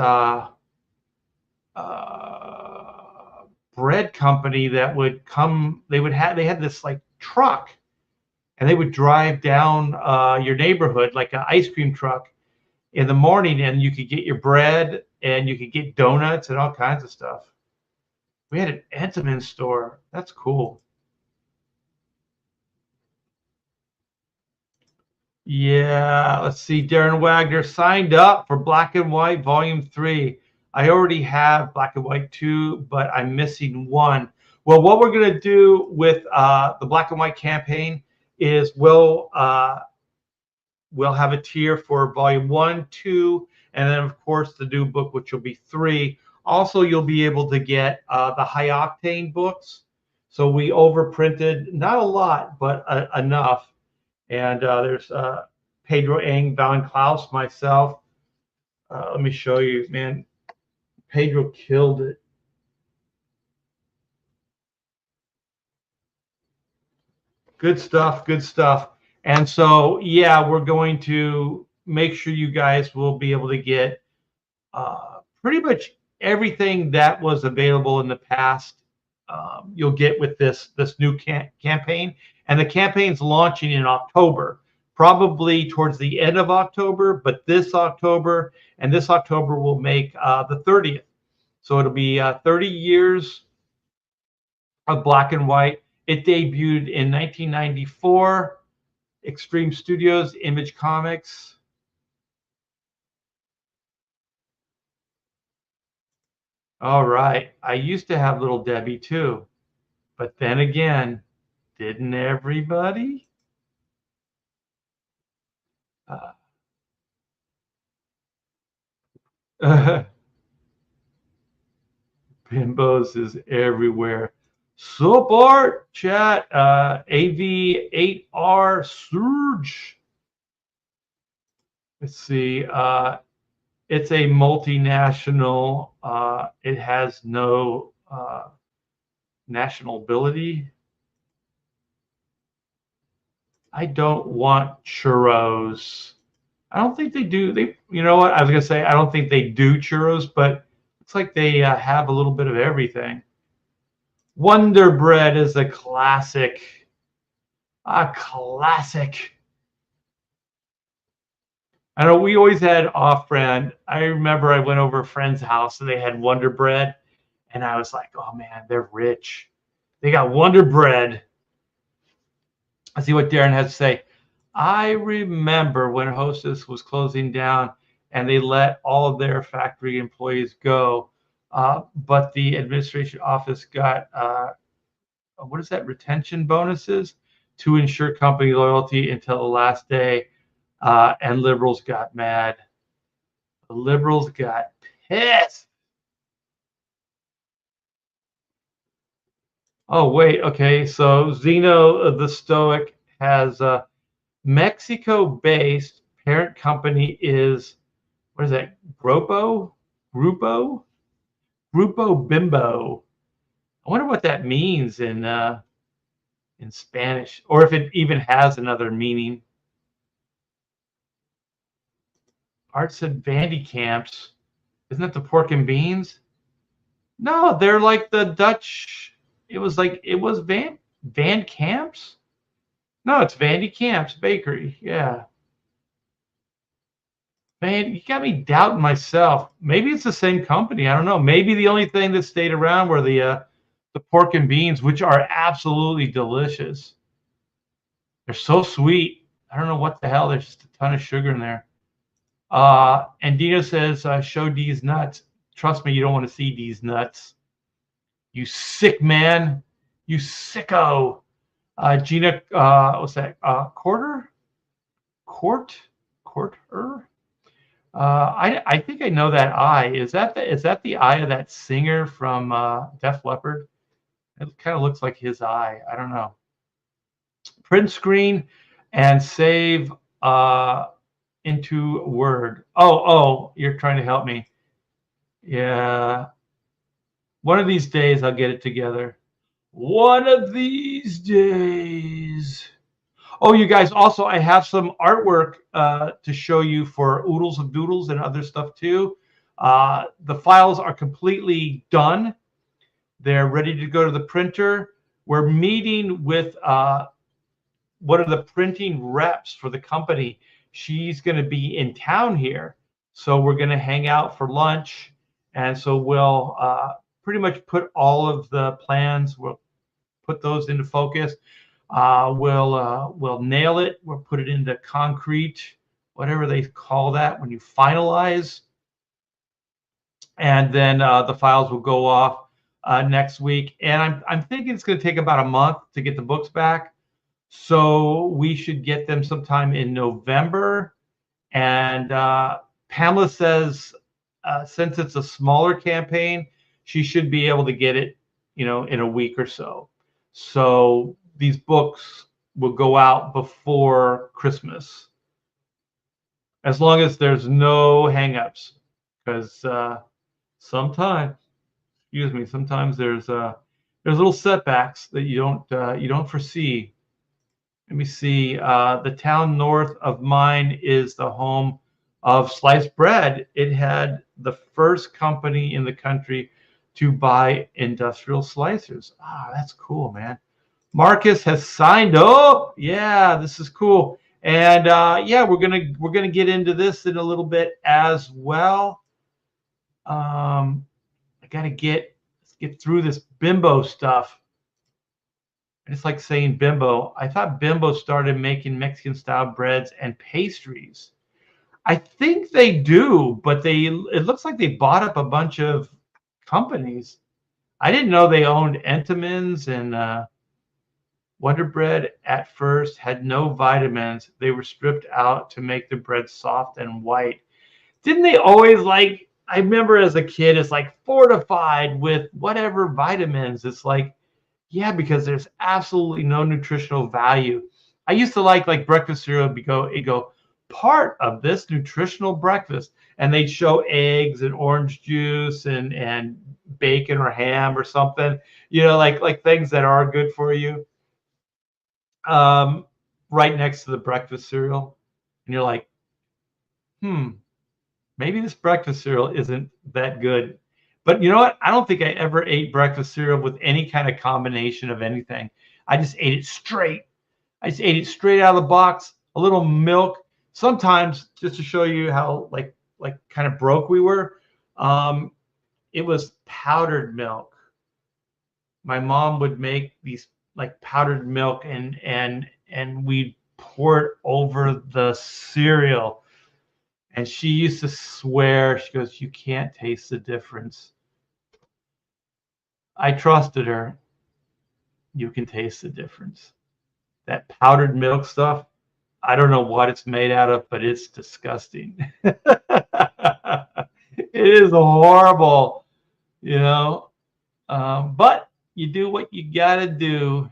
bread company that would come. They had this like truck, and they would drive down your neighborhood like an ice cream truck in the morning, and you could get your bread and you could get donuts and all kinds of stuff. We had an Entenmann store. That's cool. Yeah, let's see. Darren Wagner signed up for Black and White Volume 3. I already have Black and White 2, but I'm missing 1. Well, what we're going to do with the Black and White campaign is we'll have a tier for Volume 1, 2, and then, of course, the new book, which will be 3. Also, you'll be able to get the High Octane books. So we overprinted, not a lot, but enough. And there's Pedro Eng, Van Klaus, myself. Let me show you, man. Pedro killed it. Good stuff, good stuff. And so, yeah, we're going to make sure you guys will be able to get pretty much everything that was available in the past. You'll get with this new campaign. And the campaign's launching in October, probably towards the end of October, but this October, and this October will make the 30th. So it'll be 30 years of Black and White. It debuted in 1994, Extreme Studios, Image Comics. All right. I used to have Little Debbie too, but then again, didn't everybody? Bimbos is everywhere. Support chat, AV8R Surge. Let's see. It's a multinational. It has no national ability. I don't want churros. I don't think they do. You know what? I was gonna say I don't think they do churros, but it's like they have a little bit of everything. Wonder Bread is a classic. A classic. I know we always had off-brand. I remember I went over a friend's house and they had Wonder Bread, and I was like, "Oh man, they're rich. They got Wonder Bread." I see what Darren has to say. I remember when Hostess was closing down and they let all of their factory employees go, but the administration office got what is that, retention bonuses to ensure company loyalty until the last day, and liberals got mad. The liberals got pissed. Oh wait, okay. So Zeno the Stoic has Mexico-based parent company is, what is that? Grupo Bimbo. I wonder what that means in Spanish, or if it even has another meaning. Art said Vandy Camps. Isn't that the pork and beans? No, they're like the Dutch. It was Van Camps. No, it's Vandy Camps Bakery. Yeah. Man, you got me doubting myself. Maybe it's the same company. I don't know. Maybe the only thing that stayed around were the pork and beans, which are absolutely delicious. They're so sweet. I don't know what the hell. There's just a ton of sugar in there. And Dino says, show D's nuts. Trust me, you don't want to see D's nuts. You sick man. You sicko. Gina, what's that? Quarter? I think I know that eye. Is that the eye of that singer from Def Leppard? It kind of looks like his eye. I don't know. print screen and save into Word. Oh, you're trying to help me. Yeah. One of these days I'll get it together. One of these days. Oh, you guys, also, I have some artwork to show you for Oodles of Doodles and other stuff too. The files are completely done. They're ready to go to the printer. We're meeting with one of the printing reps for the company. She's going to be in town here. So we're going to hang out for lunch. And so we'll pretty much put all of the plans, we'll put those into focus. We'll nail it. We'll put it into concrete, whatever they call that when you finalize. And then the files will go off next week. And I'm thinking it's going to take about a month to get the books back. So we should get them sometime in November. And Pamela says, since it's a smaller campaign, she should be able to get it, in a week or so. So these books will go out before Christmas, as long as there's no hangups, because sometimes there's little setbacks that you don't foresee. Let me see. The town north of mine is the home of sliced bread. It had the first company in the country to buy industrial slicers. That's cool, man. Marcus has signed up. Yeah, this is cool. And yeah, we're gonna get into this in a little bit as well. I gotta let's get through this Bimbo stuff. It's like saying Bimbo. I thought Bimbo started making Mexican style breads and pastries. I think they do, but it looks like they bought up a bunch of companies. I didn't know they owned Entenmann's and Wonder Bread at first had no vitamins. They were stripped out to make the bread soft and white. Didn't they always I remember as a kid, it's like fortified with whatever vitamins. It's like, yeah, because there's absolutely no nutritional value. I used to like breakfast cereal. It'd go part of this nutritional breakfast, and they'd show eggs and orange juice and bacon or ham or something, like things that are good for you, right next to the breakfast cereal. And you're like, maybe this breakfast cereal isn't that good. But you know what? I don't think I ever ate breakfast cereal with any kind of combination of anything. I just ate it straight. I just ate it straight out of the box, a little milk. Sometimes, just to show you how like kind of broke we were, it was powdered milk. My mom would make these like powdered milk and we'd pour it over the cereal. And she used to swear, she goes, "You can't taste the difference." I trusted her. You can taste the difference. That powdered milk stuff, I don't know what it's made out of, but it's disgusting. It is horrible, but you do what you got to do.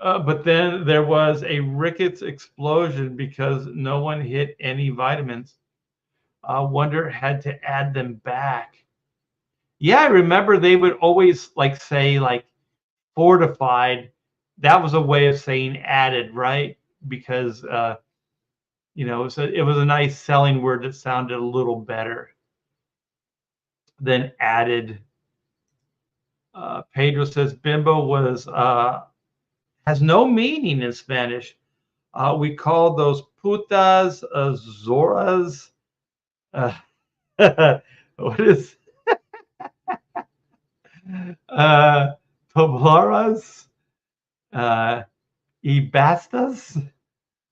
But then there was a rickets explosion because no one hit any vitamins. Wonder had to add them back. Yeah, I remember they would always say fortified. That was a way of saying added, right? Because it was a nice selling word that sounded a little better than added. Pedro says Bimbo has no meaning in Spanish. We call those putas zoras. What is Poblaras, Ibastas,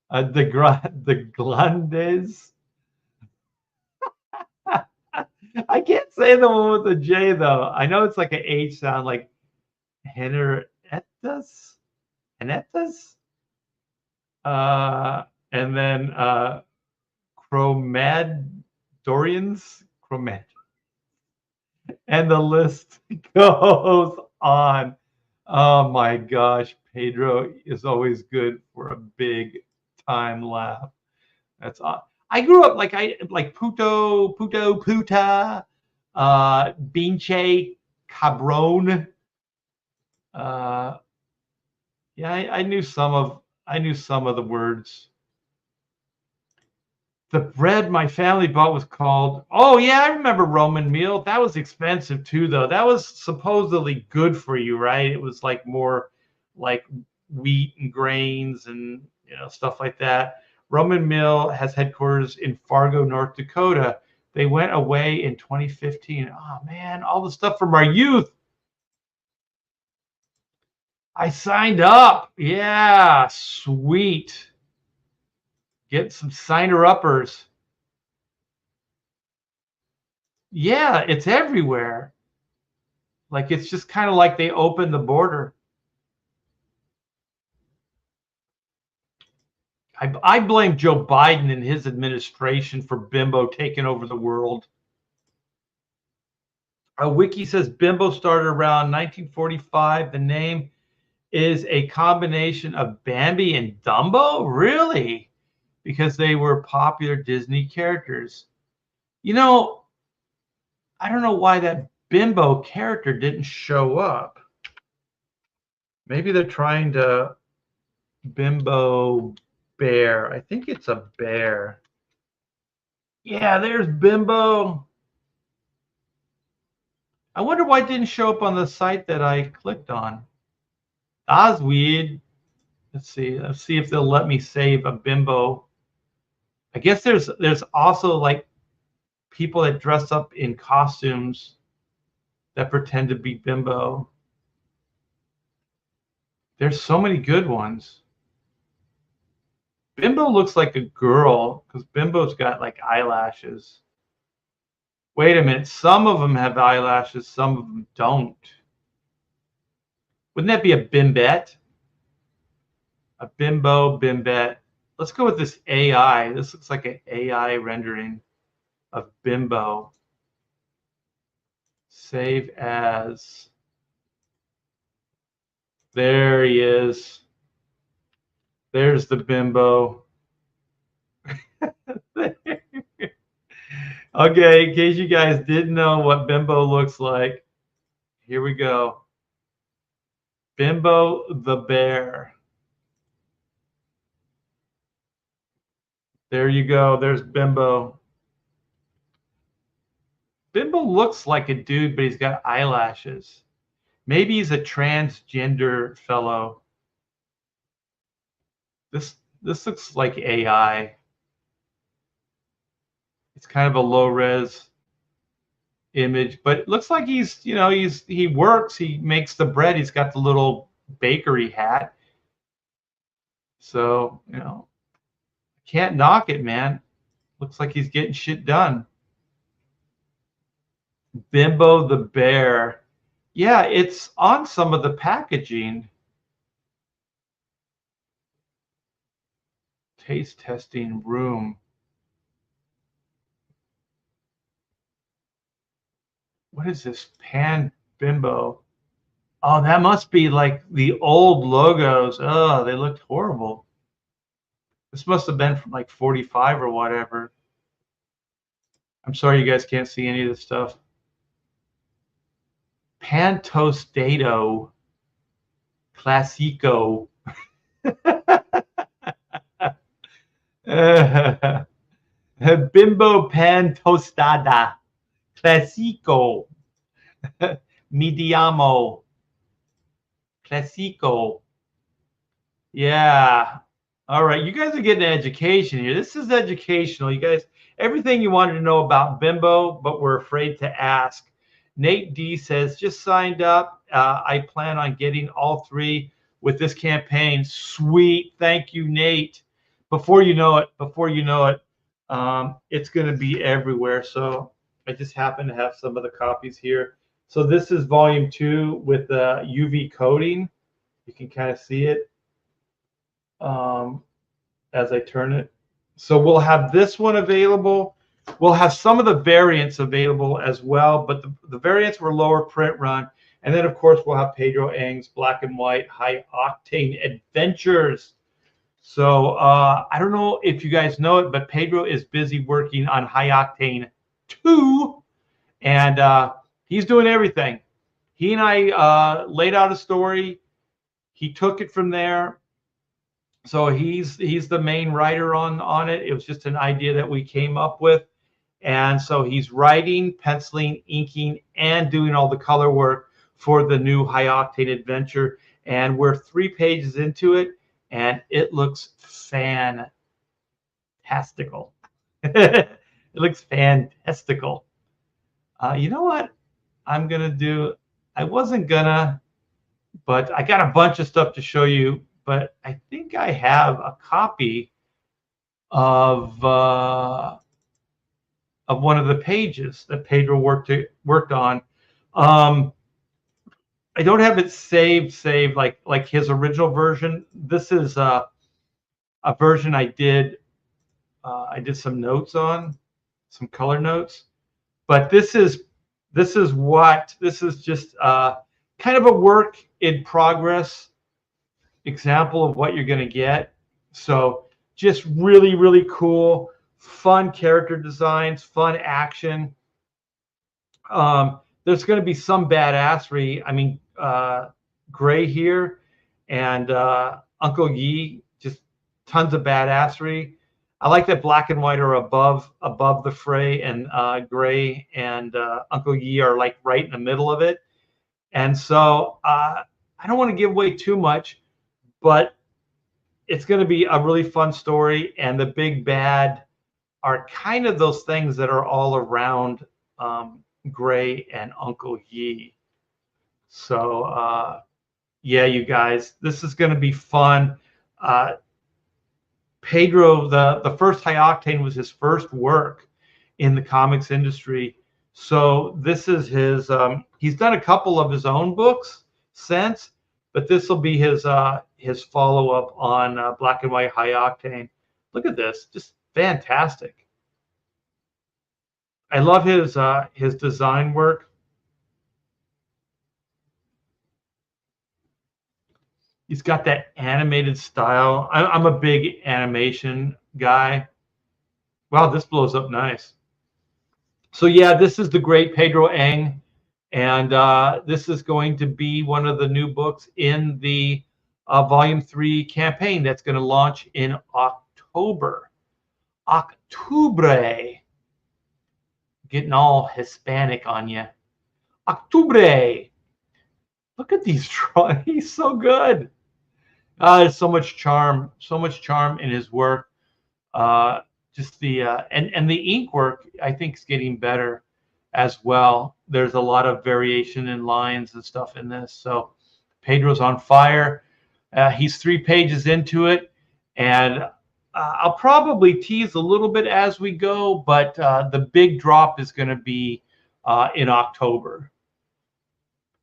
the Glandes. I can't say the one with the J though. I know it's like an H sound, like Henetas, Henetas, and then Chromadorians, Chromad. And the list goes on. Oh my gosh, Pedro is always good for a big time laugh. That's awesome. I grew up like puta, Binche, cabron. Uh, yeah, I knew some of the words. The bread my family bought was called. Oh yeah, I remember Roman meal. That was expensive too, though. That was supposedly good for you, right? It was like more like wheat and grains and stuff like that. Roman Mill has headquarters in Fargo, North Dakota. They went away in 2015. Oh man, all the stuff from our youth. I signed up. Yeah, sweet. Get some signer uppers. Yeah, it's everywhere. Like it's just kind of like they opened the border. I blame Joe Biden and his administration for Bimbo taking over the world. A wiki says Bimbo started around 1945. The name is a combination of Bambi and Dumbo? Really? Because they were popular Disney characters. You know, I don't know why that Bimbo character didn't show up. Maybe they're trying to Bimbo bear. I think it's a bear. Yeah, there's Bimbo. I wonder why it didn't show up on the site that I clicked on. That's weird. Let's see. Let's see if they'll let me save a Bimbo. I guess there's also like people that dress up in costumes that pretend to be Bimbo. There's so many good ones. Bimbo looks like a girl because Bimbo's got like eyelashes. Wait a minute. Some of them have eyelashes, some of them don't. Wouldn't that be a bimbette? A bimbo, bimbette. Let's go with this AI. This looks like an AI rendering of Bimbo. Save as. There he is. There's the Bimbo. Okay, in case you guys didn't know what Bimbo looks like, here we go. Bimbo the bear. There you go. There's Bimbo. Bimbo looks like a dude, but he's got eyelashes. Maybe he's a transgender fellow. This looks like AI. It's kind of a low res image, but it looks like he works, he makes the bread, he's got the little bakery hat. So, can't knock it, man. Looks like he's getting shit done. Bimbo the bear. Yeah, it's on some of the packaging. Taste testing room. What is this? Pan Bimbo. Oh, that must be like the old logos. Oh, they looked horrible. This must have been from like 45 or whatever. I'm sorry you guys can't see any of this stuff. Pan Tostado Classico. Bimbo Pan Tostada Classico. Mediamo. Classico. Yeah. All right. You guys are getting an education here. This is educational. You guys, everything you wanted to know about Bimbo, but we're afraid to ask. Nate D says, just signed up. I plan on getting all three with this campaign. Sweet. Thank you, Nate. Before you know it, it's going to be everywhere. So I just happen to have some of the copies here. So this is volume 2 with the UV coating. You can kind of see it as I turn it. So we'll have this one available. We'll have some of the variants available as well, but the variants were lower print run. And then, of course, we'll have Pedro Eng's Black and White High Octane Adventures. So I don't know if you guys know it, but Pedro is busy working on High Octane 2, and he's doing everything. He and I laid out a story. He took it from there. So he's the main writer on it. It was just an idea that we came up with. And so he's writing, penciling, inking, and doing all the color work for the new High Octane Adventure. And we're 3 pages into it, and it looks fantastical. It looks fantastical. You know what I'm going to do? I wasn't going to, but I got a bunch of stuff to show you. But I think I have a copy of one of the pages that Pedro worked on. I don't have it saved like his original version. This is a version I did some notes on, some color notes. But this is just kind of a work in progress example of what you're going to get. So just really, really cool, fun character designs, fun action. There's going to be some badassery. I mean, Gray here and Uncle Yi, just tons of badassery. I like that Black and White are above the fray, and Gray and Uncle Yi are like right in the middle of it. And so I don't want to give away too much, but it's going to be a really fun story. And the big bad are kind of those things that are all around Gray and Uncle Yi. So yeah, you guys, this is going to be fun. Pedro, the first High Octane was his first work in the comics industry. So this is his, he's done a couple of his own books since, but this will be his follow-up on Black and White High Octane. Look at this, just fantastic. I love his design work. He's got that animated style. I'm a big animation guy. Wow, this blows up nice. So yeah, this is the great Pedro Eng, and this is going to be one of the new books in the Volume 3 campaign that's going to launch in October. Octubre. Getting all Hispanic on you. Octubre. Look at these drawings. He's so good. There's so much charm in his work. Just the and the ink work, I think, is getting better as well. There's a lot of variation in lines and stuff in this. So Pedro's on fire. He's 3 pages into it, and I'll probably tease a little bit as we go, but the big drop is going to be in October.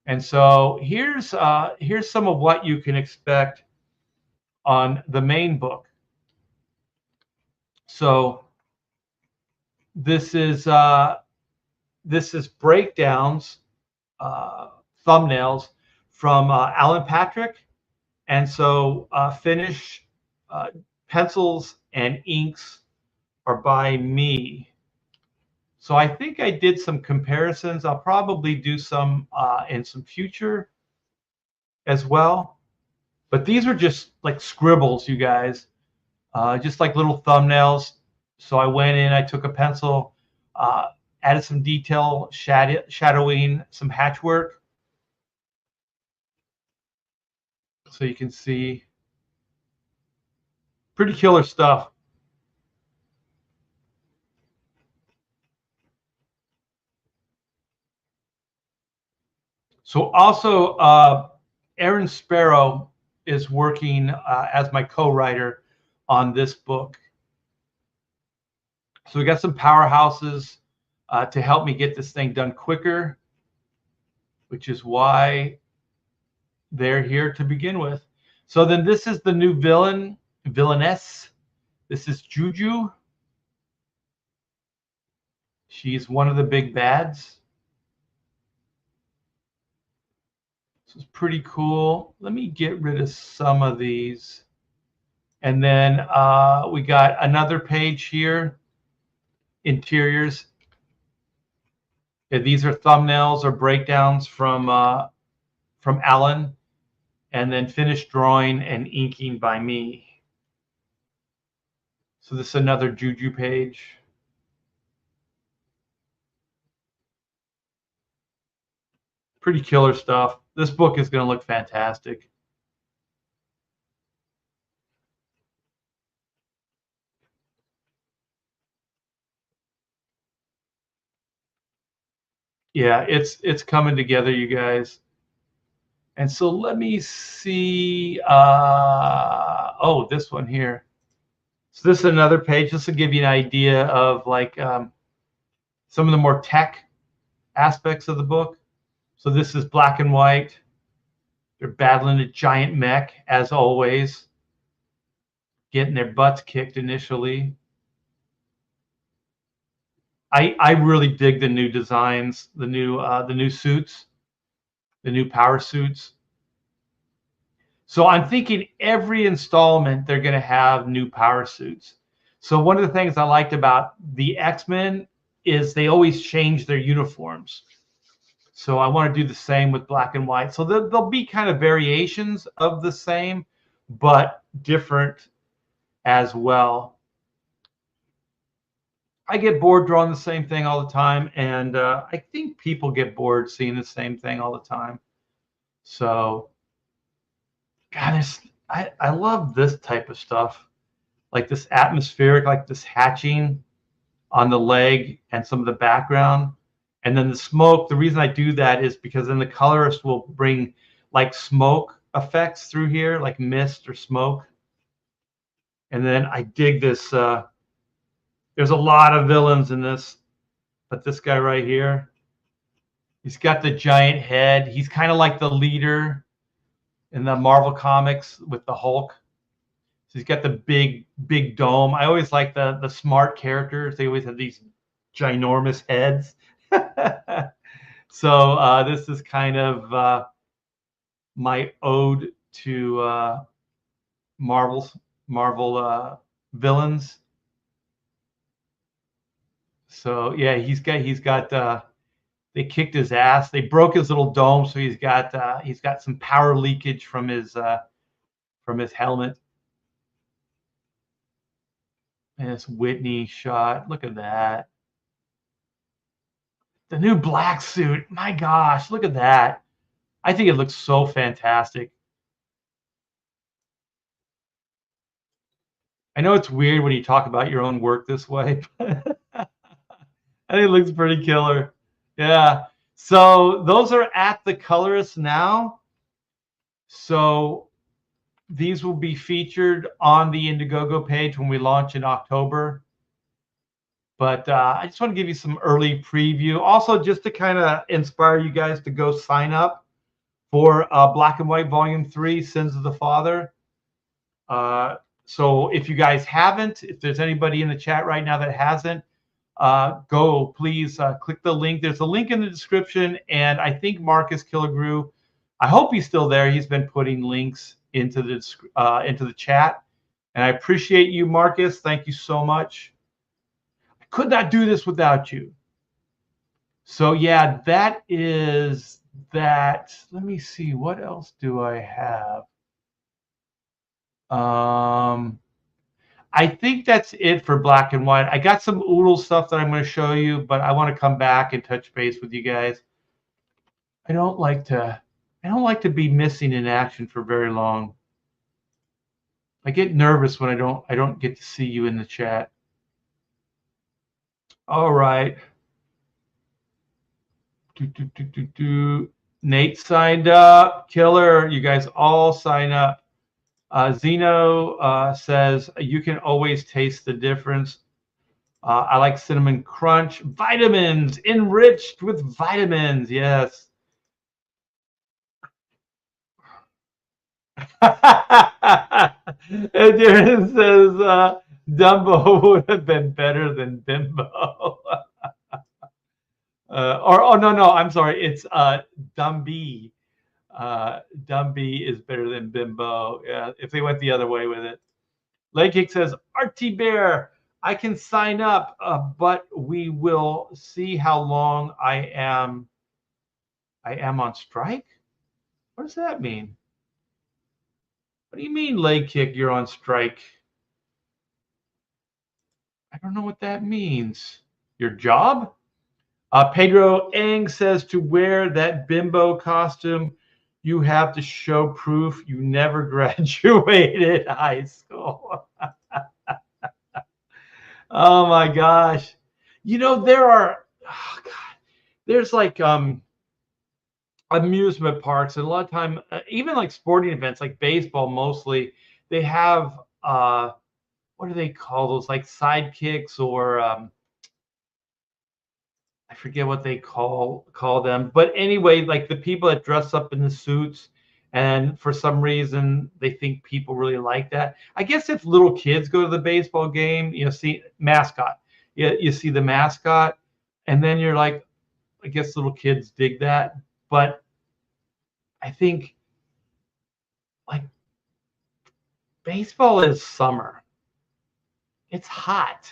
And so here's some of what you can expect on the main book. So this is breakdowns, thumbnails from Alan Patrick, and so finish pencils and inks are by me. So I think I did some comparisons. I'll probably do some in some future as well. But these are just like scribbles, you guys, just like little thumbnails. So I went in, I took a pencil, added some detail, shadowing, some hatch work. So you can see pretty killer stuff. So also, Aaron Sparrow is working as my co-writer on this book. So we got some powerhouses to help me get this thing done quicker, which is why they're here to begin with. So then this is the new villainess. This is Juju. She's one of the big bads. This is pretty cool. Let me get rid of some of these. And then we got another page here, interiors. Yeah, these are thumbnails or breakdowns from Alan, and then finished drawing and inking by me. So this is another Juju page. Pretty killer stuff. This book is going to look fantastic. Yeah, it's coming together, you guys. And so let me see. Oh, this one here. So this is another page. This will give you an idea of like some of the more tech aspects of the book. So this is black and white. They're battling a giant mech, as always, getting their butts kicked initially. I really dig the new designs, the new suits, the new power suits. So I'm thinking every installment they're going to have new power suits. So one of the things I liked about the X-Men is they always change their uniforms. So I want to do the same with black and white. So there'll be kind of variations of the same, but different as well. I get bored drawing the same thing all the time, and I think people get bored seeing the same thing all the time. So, God, I love this type of stuff, like this atmospheric, like this hatching on the leg and some of the background. And then the smoke, the reason I do that is because then the colorist will bring like smoke effects through here, like mist or smoke. And then I dig this. There's a lot of villains in this, but this guy right here, he's got the giant head. He's kind of like the leader in the Marvel comics with the Hulk. So he's got the big dome. I always like the smart characters. They always have these ginormous heads. So this is kind of my ode to Marvel villains. So yeah, he's got they kicked his ass. They broke his little dome, so he's got some power leakage from his helmet. And this Whitney shot. Look at that. The new black suit. My gosh, look at that. I think it looks so fantastic. I know it's weird when you talk about your own work this way, but I think it looks pretty killer. Yeah. So those are at the colorist now. So these will be featured on the Indiegogo page when we launch in October. But I just want to give you some early preview. Also, just to kind of inspire you guys to go sign up for Black and White Volume 3, Sins of the Father. So if you guys haven't, if there's anybody in the chat right now that hasn't, go, please click the link. There's a link in the description, and I think Marcus Killigrew, I hope he's still there. He's been putting links into the chat, and I appreciate you, Marcus. Thank you so much. I could not do this without you. So yeah, that is that. Let me see, what else do I have? I think that's it for Black and White. I got some Oodle stuff that I'm going to show you, but I want to come back and touch base with you guys. I don't like to be missing in action for very long. I get nervous when I don't get to see you in the chat. All right. Nate signed up. Killer. You guys all sign up. Zeno says, you can always taste the difference. I like Cinnamon Crunch. Vitamins, enriched with vitamins. Yes. Darren says, Dumbo would have been better than Bimbo. Oh no, I'm sorry. It's Dumby. Dumby is better than Bimbo. Yeah, if they went the other way with it. Leg Kick says, RT Bear, I can sign up, but we will see how long I am on strike. What does that mean? What do you mean, Leg Kick, you're on strike? I don't know what that means. Your job? Pedro Eng says, to wear that bimbo costume, you have to show proof you never graduated high school. Oh my gosh. There are, oh God, there's like amusement parks, and a lot of time, even like sporting events like baseball mostly, they have what do they call those, like sidekicks, or I forget what they call them. But anyway, like the people that dress up in the suits, and for some reason they think people really like that. I guess if little kids go to the baseball game, see mascot, you see the mascot, and then you're like, I guess little kids dig that. But I think, like, baseball is summer. It's hot.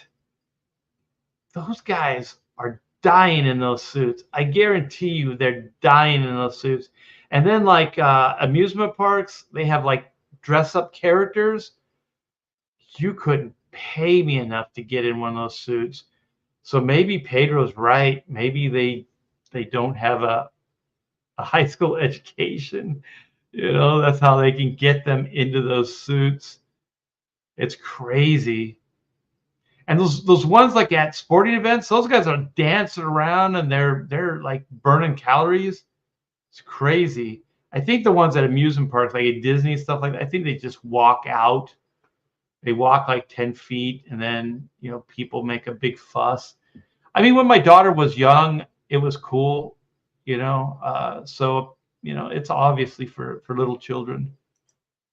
Those guys are dying in those suits. I guarantee you they're dying in those suits. And then like amusement parks, they have like dress up characters. You couldn't pay me enough to get in one of those suits. So maybe Pedro's right. Maybe they don't have a high school education. That's how they can get them into those suits. It's crazy. And those ones like at sporting events, those guys are dancing around and they're like burning calories. It's crazy. I think the ones at amusement parks, like at Disney, stuff like that, I think they just walk out. They walk like 10 feet, and then people make a big fuss. I mean, when my daughter was young, it was cool, so it's obviously for little children.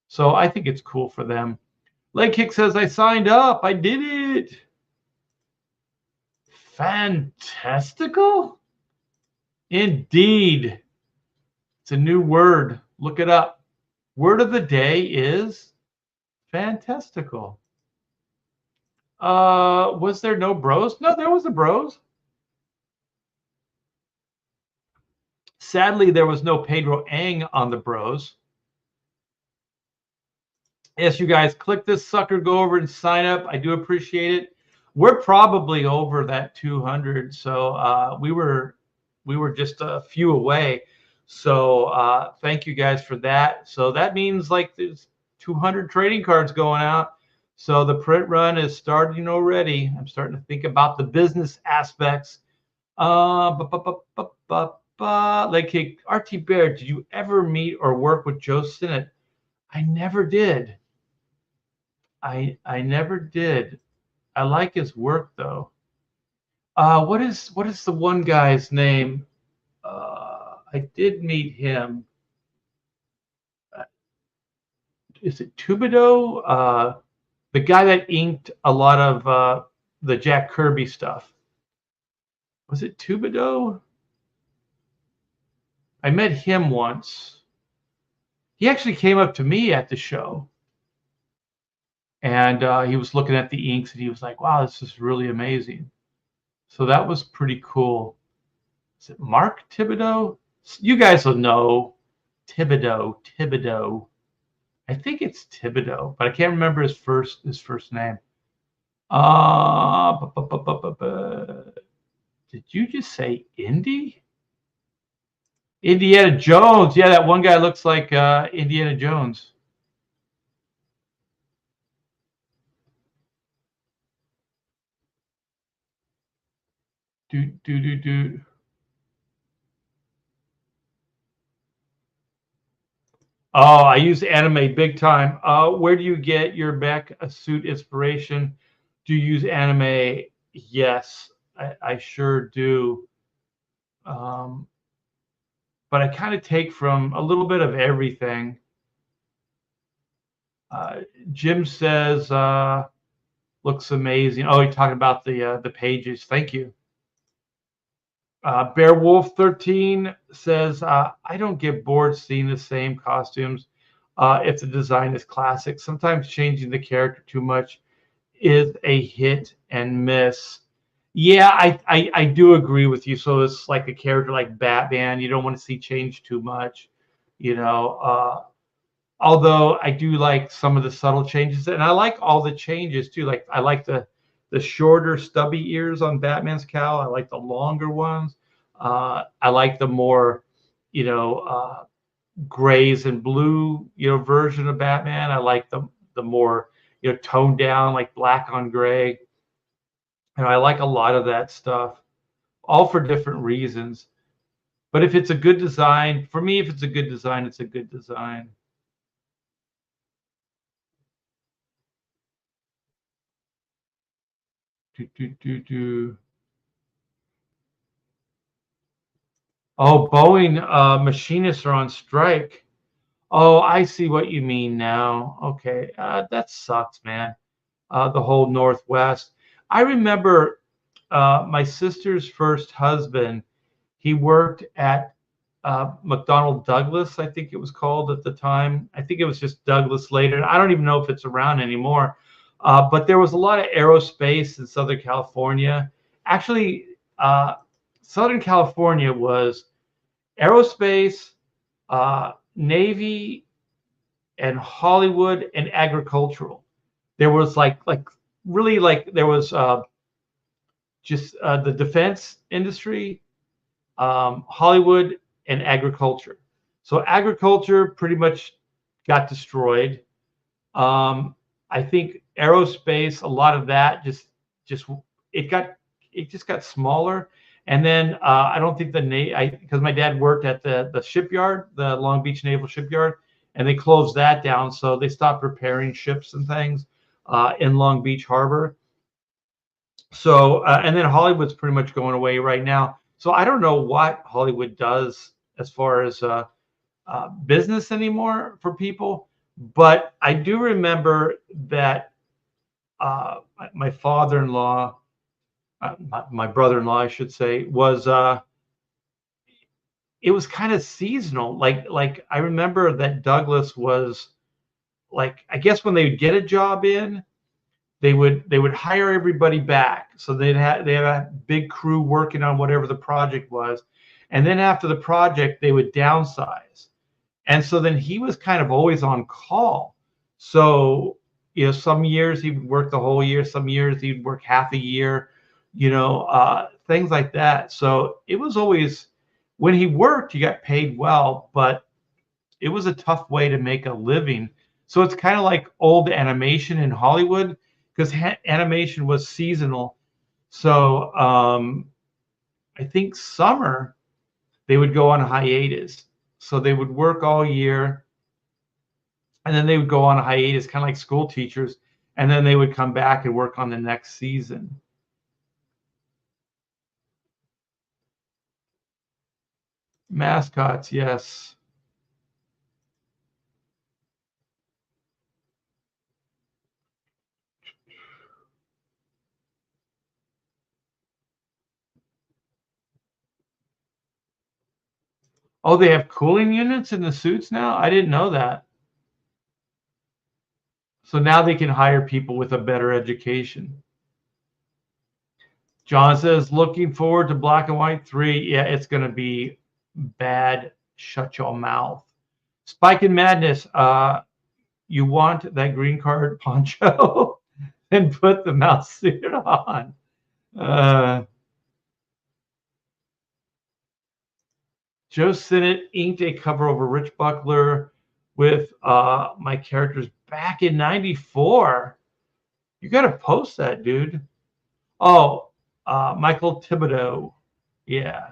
So I think it's cool for them. Leg Kick says, I signed up. I did it. Fantastical? Indeed. It's a new word. Look it up. Word of the day is fantastical. Was there no bros? No, there was a bros. Sadly, there was no Pedro Eng on the bros. Yes, you guys, click this sucker, go over and sign up. I do appreciate it. We're probably over that 200, so we were just a few away. So thank you guys for that. So that means like there's 200 trading cards going out. So the print run is starting already. I'm starting to think about the business aspects. Leg Kick, RT Bear, did you ever meet or work with Joe Sinnott? I never did. I never did. I like his work though. What is the one guy's name? I did meet him. Is it Thibodeau? The guy that inked a lot of the Jack Kirby stuff. Was it Thibodeau? I met him once. He actually came up to me at the show. And he was looking at the inks and he was like, wow, this is really amazing. So that was pretty cool. Is it Mark Thibodeau? You guys will know. Thibodeau. I think it's Thibodeau, but I can't remember his first name. Did you just say Indy? Indiana Jones. Yeah, that one guy looks like Indiana Jones. Do. Oh, I use anime big time. Where do you get your mech suit inspiration? Do you use anime? Yes, I sure do. But I kind of take from a little bit of everything. Jim says, looks amazing. Oh, you're talking about the pages. Thank you. Bearwolf 13 says, I don't get bored seeing the same costumes if the design is classic. Sometimes changing the character too much is a hit and miss. Yeah, I do agree with you. So it's like a character like Batman, you don't want to see change too much, you know. Although I do like some of the subtle changes, and I like all the changes too. Like I like the shorter stubby ears on Batman's cowl. I like the longer ones. I like the more, you know, grays and blue, version of Batman. I like the more, toned down, like black on gray. I like a lot of that stuff, all for different reasons. But if it's a good design, for me, if it's a good design, it's a good design. Do, do, do, do. Oh, Boeing machinists are on strike. Oh, I see what you mean now. Okay, that sucks, man. The whole Northwest. I remember my sister's first husband. He worked at McDonnell Douglas, I think it was called at the time. I think it was just Douglas later. I don't even know if it's around anymore. But there was a lot of aerospace in Southern California. Actually, Southern California was aerospace, Navy, and Hollywood and agricultural. There was like really like there was just the defense industry, Hollywood, and agriculture. So agriculture pretty much got destroyed. I think aerospace, a lot of that just it got it just got smaller. And then I don't think because my dad worked at the shipyard, the Long Beach Naval Shipyard, and they closed that down, so they stopped repairing ships and things in Long Beach Harbor. So and then Hollywood's pretty much going away right now. So I don't know what Hollywood does as far as business anymore for people, but I do remember that my father-in-law, my brother-in-law, I should say, was it was kind of seasonal. Like I remember that Douglas was like, I guess when they would get a job in, they would hire everybody back. So they had a big crew working on whatever the project was, and then after the project they would downsize. And so then he was kind of always on call. So, some years he would work the whole year, some years he'd work half a year, things like that. So it was always, when he worked, he got paid well, but it was a tough way to make a living. So it's kind of like old animation in Hollywood, because animation was seasonal. So I think summer they would go on hiatus. So they would work all year, and then they would go on a hiatus, kind of like school teachers, and then they would come back and work on the next season. Mascots, yes. Oh, they have cooling units in the suits now? I didn't know that. So now they can hire people with a better education. John says, looking forward to Black and White 3. Yeah, it's going to be bad. Shut your mouth. Spike and Madness, you want that green card poncho? And put the mouse suit on. Joe Sinnott inked a cover over Rich Buckler with my characters back in '94. You got to post that, dude. Oh, Michael Thibodeau. Yeah.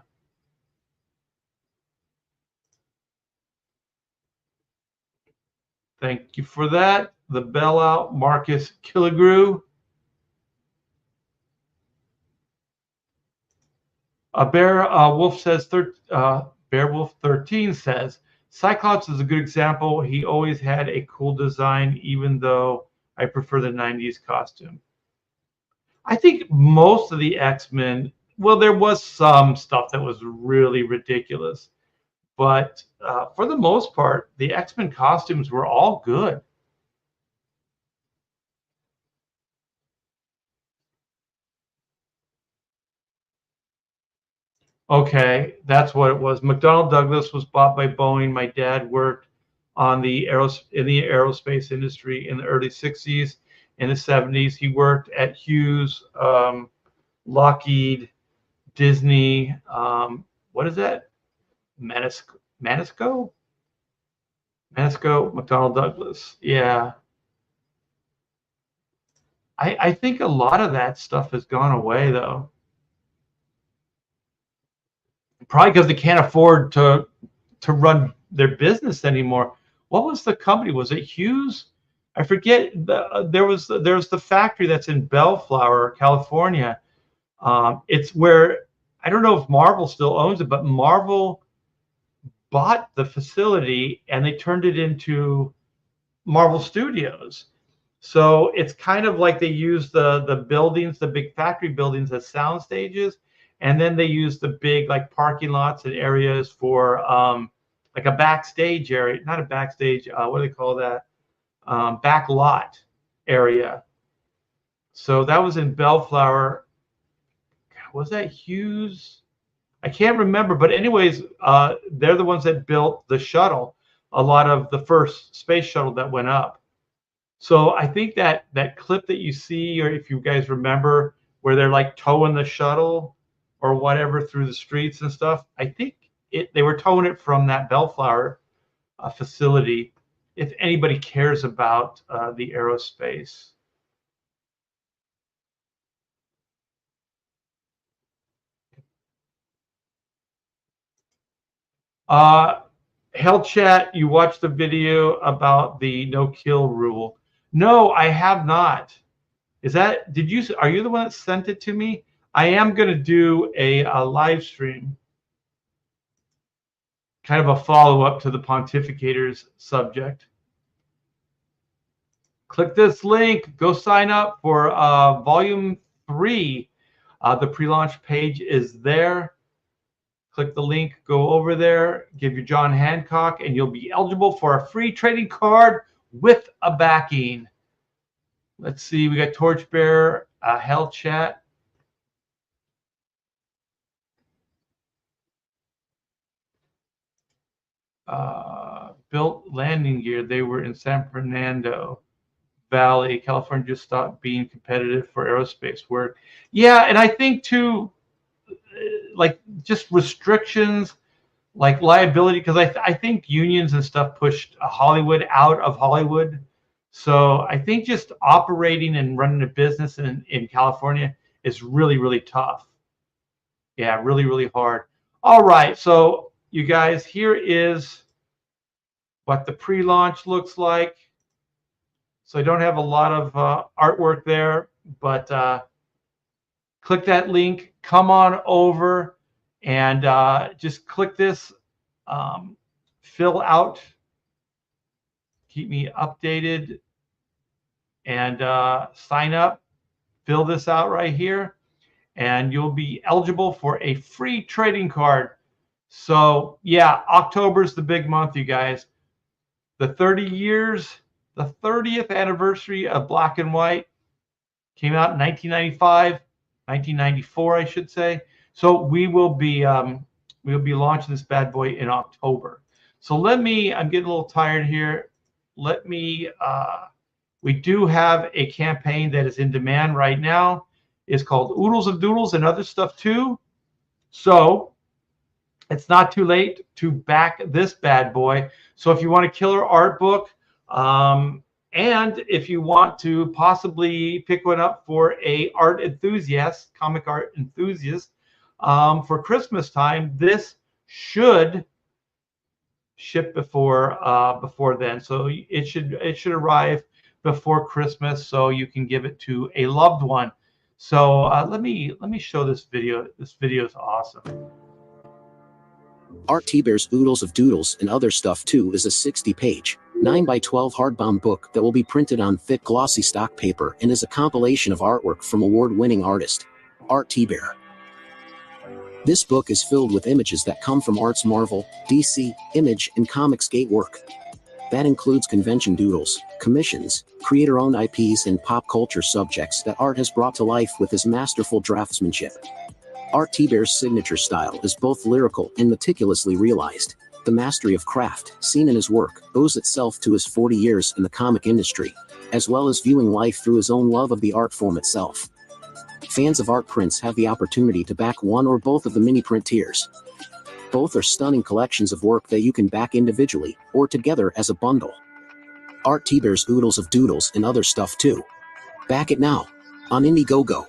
Thank you for that. The bell out, Marcus Killigrew. Bear Wolf says, Bear Wolf 13 says, Cyclops is a good example. He always had a cool design, even though I prefer the 90s costume. I think most of the X-Men, well, there was some stuff that was really ridiculous, but for the most part, the X-Men costumes were all good. Okay, that's what it was. McDonnell Douglas was bought by Boeing. My dad worked on in the aerospace industry in the early 60s. In the 70s, he worked at Hughes, Lockheed, Disney. What is that? Manisco, Manisco, McDonnell Douglas. Yeah, I think a lot of that stuff has gone away though. Probably because they can't afford to run their business anymore. What was the company? Was it Hughes? I forget. There's the factory that's in Bellflower, California. It's where I don't know if Marvel still owns it, but Marvel bought the facility and they turned it into Marvel Studios. So it's kind of like they use the buildings, the big factory buildings as sound stages, and then they use the big like parking lots and areas for like a backstage area, not a backstage, what do they call that? Back lot area. So that was in Bellflower. Was that Hughes? I can't remember, but anyways, they're the ones that built the shuttle, a lot of the first space shuttle that went up. So I think that clip that you see, or if you guys remember, where they're like towing the shuttle or whatever through the streets and stuff, I think they were towing it from that Bellflower facility. If anybody cares about the aerospace. Hell Chat, you watched the video about the no kill rule. No, I have not. Are you the one that sent it to me? I am going to do a live stream, kind of a follow-up to the Pontificators subject. Click this link. Go sign up for Volume 3. The pre-launch page is there. Click the link, go over there, give your John Hancock, and you'll be eligible for a free trading card with a backing. Let's see, we got Torchbearer, Hell Chat. Built landing gear. They were in San Fernando Valley, California. Just stopped being competitive for aerospace work. Yeah, and I think too, like just restrictions, like liability, because I think unions and stuff pushed Hollywood out of Hollywood. So I think just operating and running a business in California is really, really tough. Yeah, really, really hard. All right, so you guys, here is what the pre-launch looks like. So I don't have a lot of artwork there, but click that link, come on over, and just click this, fill out, keep me updated, and sign up, fill this out right here, and you'll be eligible for a free trading card. So yeah, October is the big month, you guys. The 30 years, the 30th anniversary of Black and White came out in 1995, 1994, I should say. So we'll be launching this bad boy in October. So I'm getting a little tired here. We do have a campaign that is in demand right now. It's called Oodles of Doodles and other stuff too. So it's not too late to back this bad boy. So if you want a killer art book, and if you want to possibly pick one up for a comic art enthusiast, for Christmas time, this should ship before then. So it should arrive before Christmas, so you can give it to a loved one. So let me show this video. This video is awesome. Art T-Bear's Oodles of Doodles and Other Stuff Too is a 60-page, 9x12 hardbound book that will be printed on thick glossy stock paper and is a compilation of artwork from award-winning artist Art T-Bear. This book is filled with images that come from Art's Marvel, DC, Image, and Comicsgate work. That includes convention doodles, commissions, creator-owned IPs, and pop culture subjects that Art has brought to life with his masterful draftsmanship. Art Thibaure's signature style is both lyrical and meticulously realized. The mastery of craft, seen in his work, owes itself to his 40 years in the comic industry, as well as viewing life through his own love of the art form itself. Fans of art prints have the opportunity to back one or both of the mini print tiers. Both are stunning collections of work that you can back individually, or together as a bundle. Art Thibaure's oodles of doodles and other stuff too. Back it now, on Indiegogo.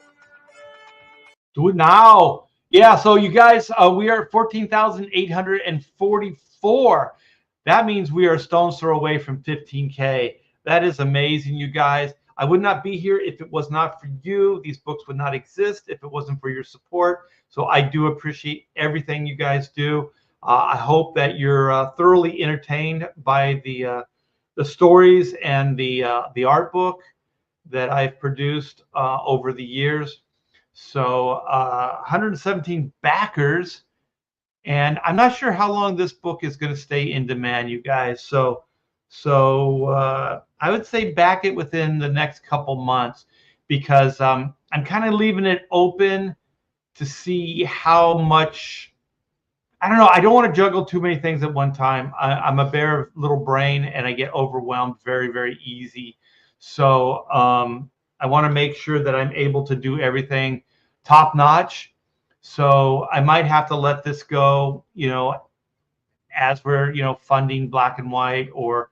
Do it now. Yeah, so you guys, we are at 14,844. That means we are a stone's throw away from 15K. That is amazing, you guys. I would not be here if it was not for you. These books would not exist if it wasn't for your support. So I do appreciate everything you guys do. I hope that you're thoroughly entertained by the stories and the art book that I've produced over the years. So 117 backers, and I'm not sure how long this book is going to stay in demand, you guys. So I would say back it within the next couple months, because I'm kind of leaving it open to see how much. I don't know. I don't want to juggle too many things at one time. I'm a bare little brain, and I get overwhelmed very, very easy. So I want to make sure that I'm able to do everything top notch. So I might have to let this go, as we're, funding Black and White, or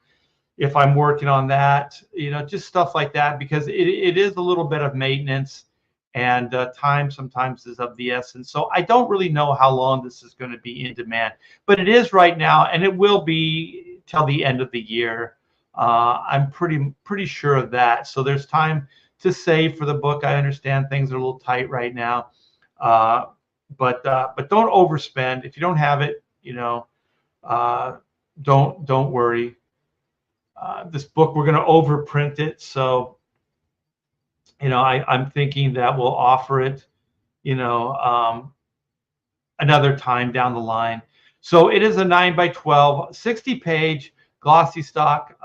if I'm working on that, just stuff like that, because it is a little bit of maintenance, and time sometimes is of the essence. So I don't really know how long this is going to be in demand, but it is right now, and it will be till the end of the year. I'm pretty sure of that. So there's time to save for the book. I understand things are a little tight right now, but don't overspend. If you don't have it, don't worry. This book, we're going to overprint it, so I'm thinking that we'll offer it, another time down the line. So it is a 9x12, 60-page glossy stock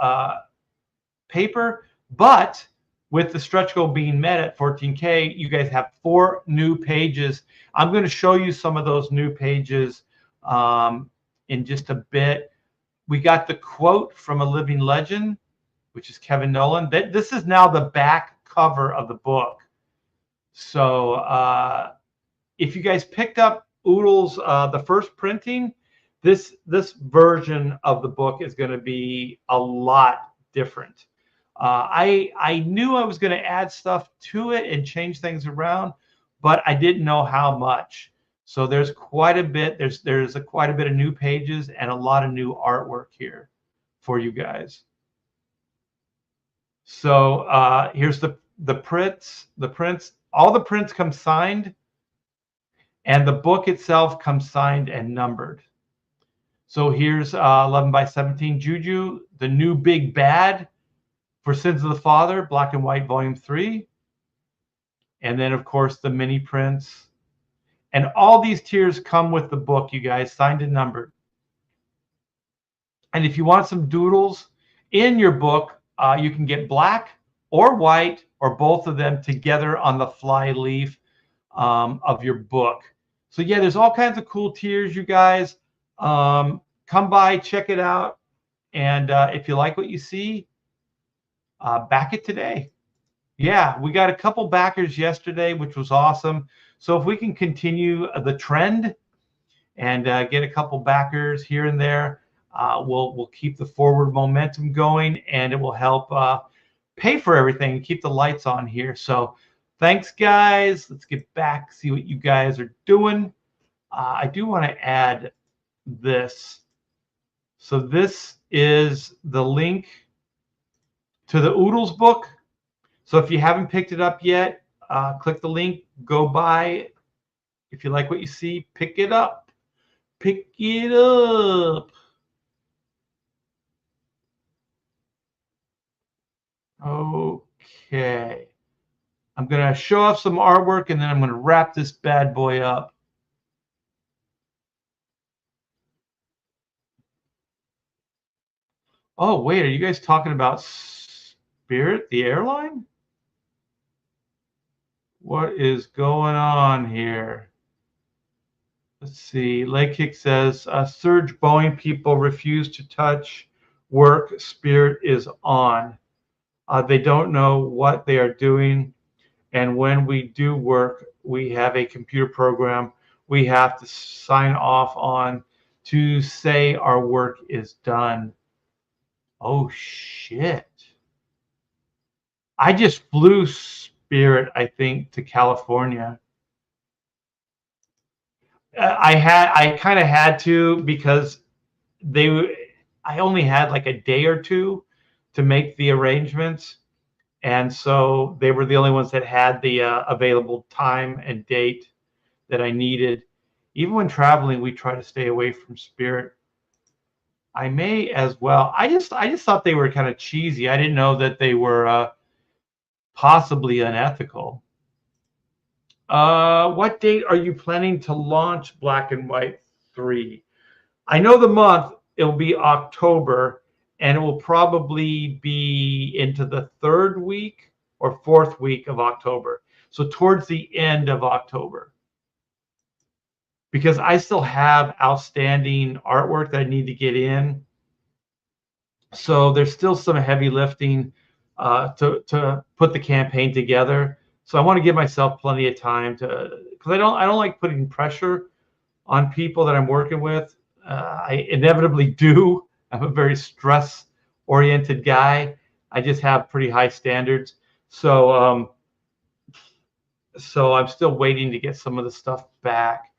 paper, but with the stretch goal being met at 14K, you guys have 4 new pages. I'm going to show you some of those new pages in just a bit. We got the quote from a living legend, which is Kevin Nolan. This is now the back cover of the book. So if you guys picked up Oodles, the first printing, this version of the book is going to be a lot different. I knew I was going to add stuff to it and change things around, but I didn't know how much. So there's quite a bit. There's quite a bit of new pages and a lot of new artwork here for you guys. So here's the prints. The prints. All the prints come signed, and the book itself comes signed and numbered. So here's 11x17 Juju, the new big bad for Sins of the Father, Black and White Volume 3. And then, of course, the mini prints. And all these tiers come with the book, you guys, signed and numbered. And if you want some doodles in your book, you can get black or white or both of them together on the fly leaf of your book. So, yeah, there's all kinds of cool tiers, you guys. Come by, check it out. And if you like what you see, back it today. Yeah, we got a couple backers yesterday, which was awesome. So if we can continue the trend and get a couple backers here and there, we'll keep the forward momentum going, and it will help pay for everything, keep the lights on here. So thanks, guys. Let's get back, see what you guys are doing. I do want to add this. So this is the link to the Oodles book. So if you haven't picked it up yet, click the link, go buy. If you like what you see, pick it up. Pick it up. Okay. I'm going to show off some artwork, and then I'm going to wrap this bad boy up. Oh, wait, are you guys talking about Spirit, the airline? What is going on here? Let's see. Leg Kick says, Surge Boeing people refuse to touch work. Spirit is on. They don't know what they are doing. And when we do work, we have a computer program we have to sign off on to say our work is done. Oh, shit. I just flew Spirit, I think, to California. I kind of had to because I only had like a day or two to make the arrangements. And so they were the only ones that had the available time and date that I needed. Even when traveling, we try to stay away from Spirit. I may as well. I just thought they were kind of cheesy. I didn't know that they were possibly unethical. What date are you planning to launch Black and White 3? I know the month. It'll be October, and it will probably be into the 3rd week or 4th week of October. So towards the end of October. Because I still have outstanding artwork that I need to get in. So there's still some heavy lifting to put the campaign together. So I want to give myself plenty of time because I don't like putting pressure on people that I'm working with. I inevitably do. I'm a very stress-oriented guy. I just have pretty high standards. So I'm still waiting to get some of the stuff back.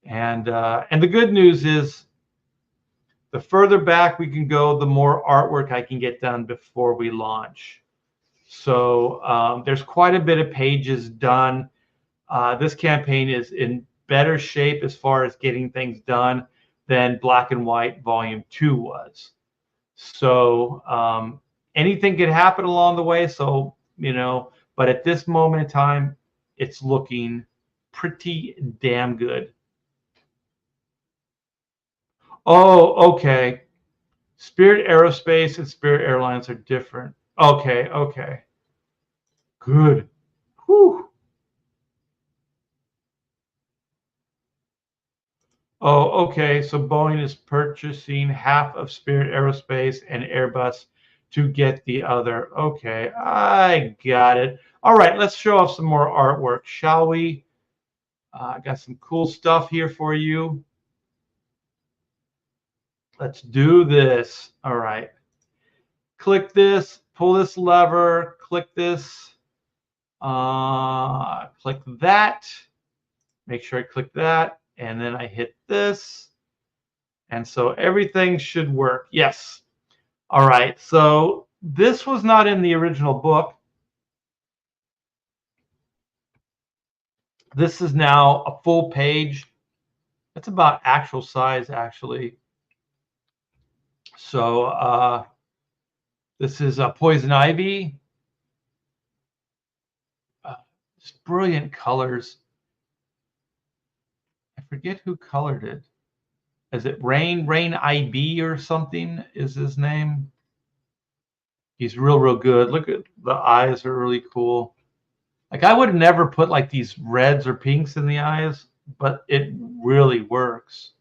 And the good news is, the further back we can go, the more artwork I can get done before we launch. So there's quite a bit of pages done. This campaign is in better shape as far as getting things done than Black and White Volume 2 was. So anything could happen along the way. So, but at this moment in time, it's looking pretty damn good. Oh, okay. Spirit Aerospace and Spirit Airlines are different. Okay. Good. Whew. Oh, okay. So Boeing is purchasing half of Spirit Aerospace and Airbus to get the other. Okay, I got it. All right, let's show off some more artwork, shall we? I got some cool stuff here for you. Let's do this. All right. Click this, pull this lever, click this, click that. Make sure I click that, and then I hit this. And so everything should work. Yes. All right. So this was not in the original book. This is now a full page. It's about actual size, actually. So this is Poison Ivy. Just brilliant colors. I forget who colored it. Is it Rain IB or something is his name? He's real good. Look at the eyes are really cool. Like I would never put like these reds or pinks in the eyes, but it really works.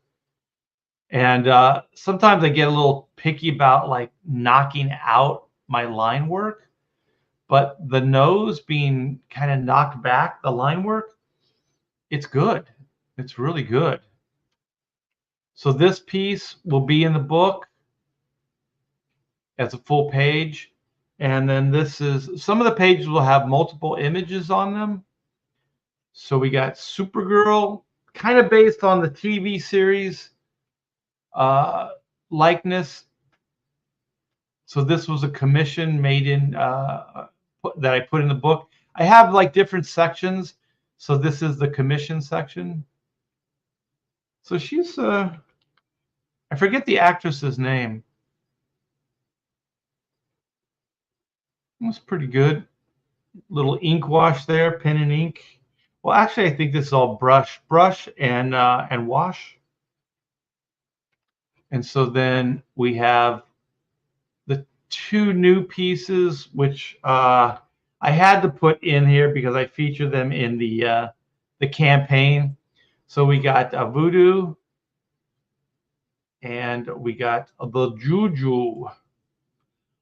And sometimes I get a little picky about like knocking out my line work, but the nose being kind of knocked back, the line work, it's good. It's really good. So this piece will be in the book as a full page. And then this is, some of the pages will have multiple images on them. So we got Supergirl, kind of based on the TV series likeness. So this was a commission made in that I put in the book. I have like different sections. So this is the commission section. So she's, I forget the actress's name. It was pretty good. Little ink wash there, pen and ink. Well, actually, I think this is all brush and wash. And so then we have two new pieces, which I had to put in here because I featured them in the campaign. So we got Voodoo, and we got the Juju.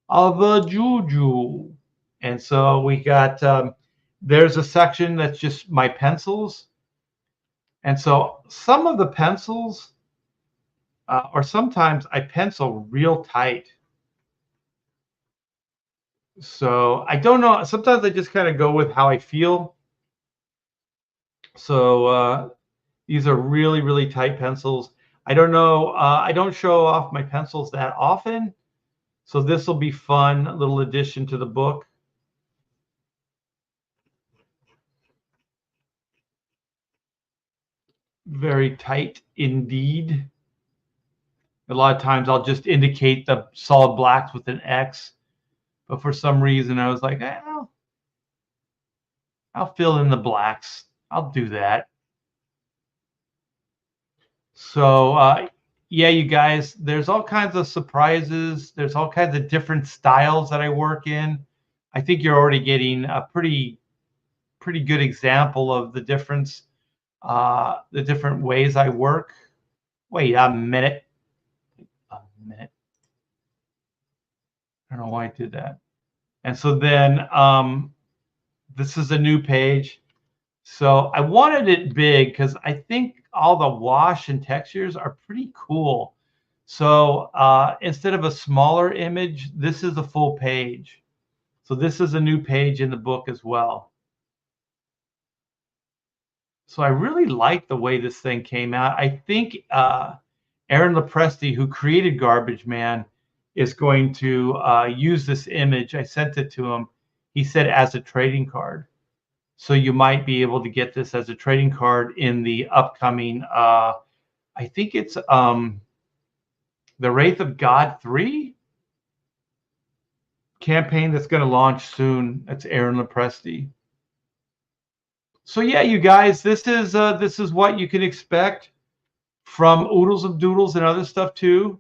The Juju. And so we got, there's a section that's just my pencils. And so some of the pencils, or sometimes I pencil real tight. So I don't know. Sometimes I just kind of go with how I feel. So these are really, really tight pencils. I don't know. I don't show off my pencils that often. So this will be fun, a little addition to the book. Very tight indeed. A lot of times I'll just indicate the solid blacks with an X. But for some reason I was like, I'll fill in the blacks. I'll do that. So yeah, you guys, there's all kinds of surprises. There's all kinds of different styles that I work in. I think you're already getting a pretty good example of the difference, the different ways I work. Wait a minute. I don't know why I did that. And so then this is a new page. So I wanted it big because I think all the wash and textures are pretty cool. So instead of a smaller image, this is a full page. So this is a new page in the book as well. So I really like the way this thing came out. I think Aaron Lopresti, who created Garbage Man, is going to use this image. I sent it to him. He said as a trading card. So you might be able to get this as a trading card in the upcoming, I think it's the Wraith of God 3 campaign that's going to launch soon. That's Aaron Lopresti. So yeah, you guys, this is what you can expect from Oodles of Doodles and other stuff too.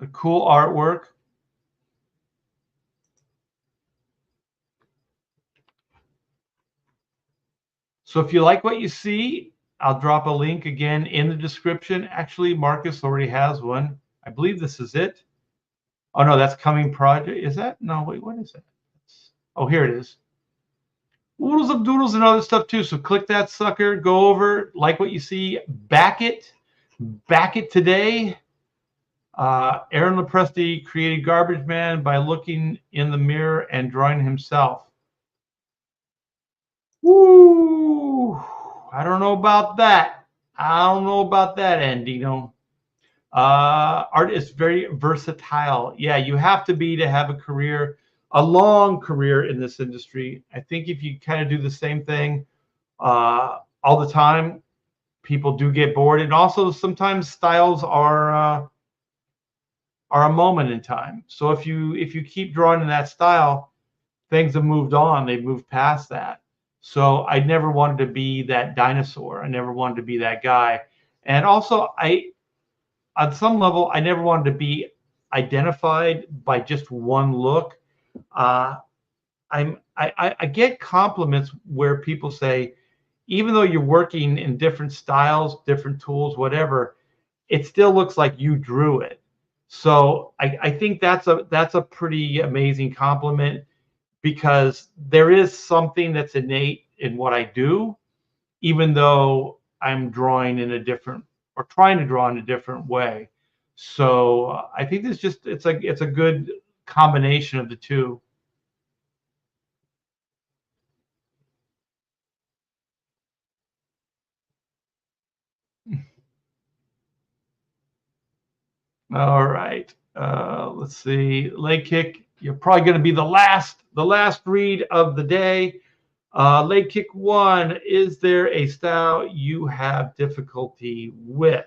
A cool artwork. So if you like what you see, I'll drop a link again in the description. Actually, Marcus already has one. I believe this is it. Oh no, that's coming project. Is that? No, wait, what is that? Oh, here it is. Oodles of Doodles and other stuff too. So click that sucker, go over, like what you see, back it today. Aaron Lopresti created Garbage Man by looking in the mirror and drawing himself. Woo! I don't know about that. Andino. Art is very versatile. Yeah, you have to be to have a career, a long career in this industry. I think if you kind of do the same thing all the time, people do get bored. And also sometimes styles are a moment in time. So if you keep drawing in that style, things have moved on. They've moved past that. So I never wanted to be that dinosaur. I never wanted to be that guy. And also on some level, I never wanted to be identified by just one look. I get compliments where people say, even though you're working in different styles, different tools, whatever, it still looks like you drew it. So I think that's a pretty amazing compliment, because there is something that's innate in what I do, even though I'm drawing in a different, or trying to draw in a different way. So I think it's a good combination of the two. All right. Let's see. Leg kick. You're probably going to be the last read of the day. Leg kick 1. Is there a style you have difficulty with?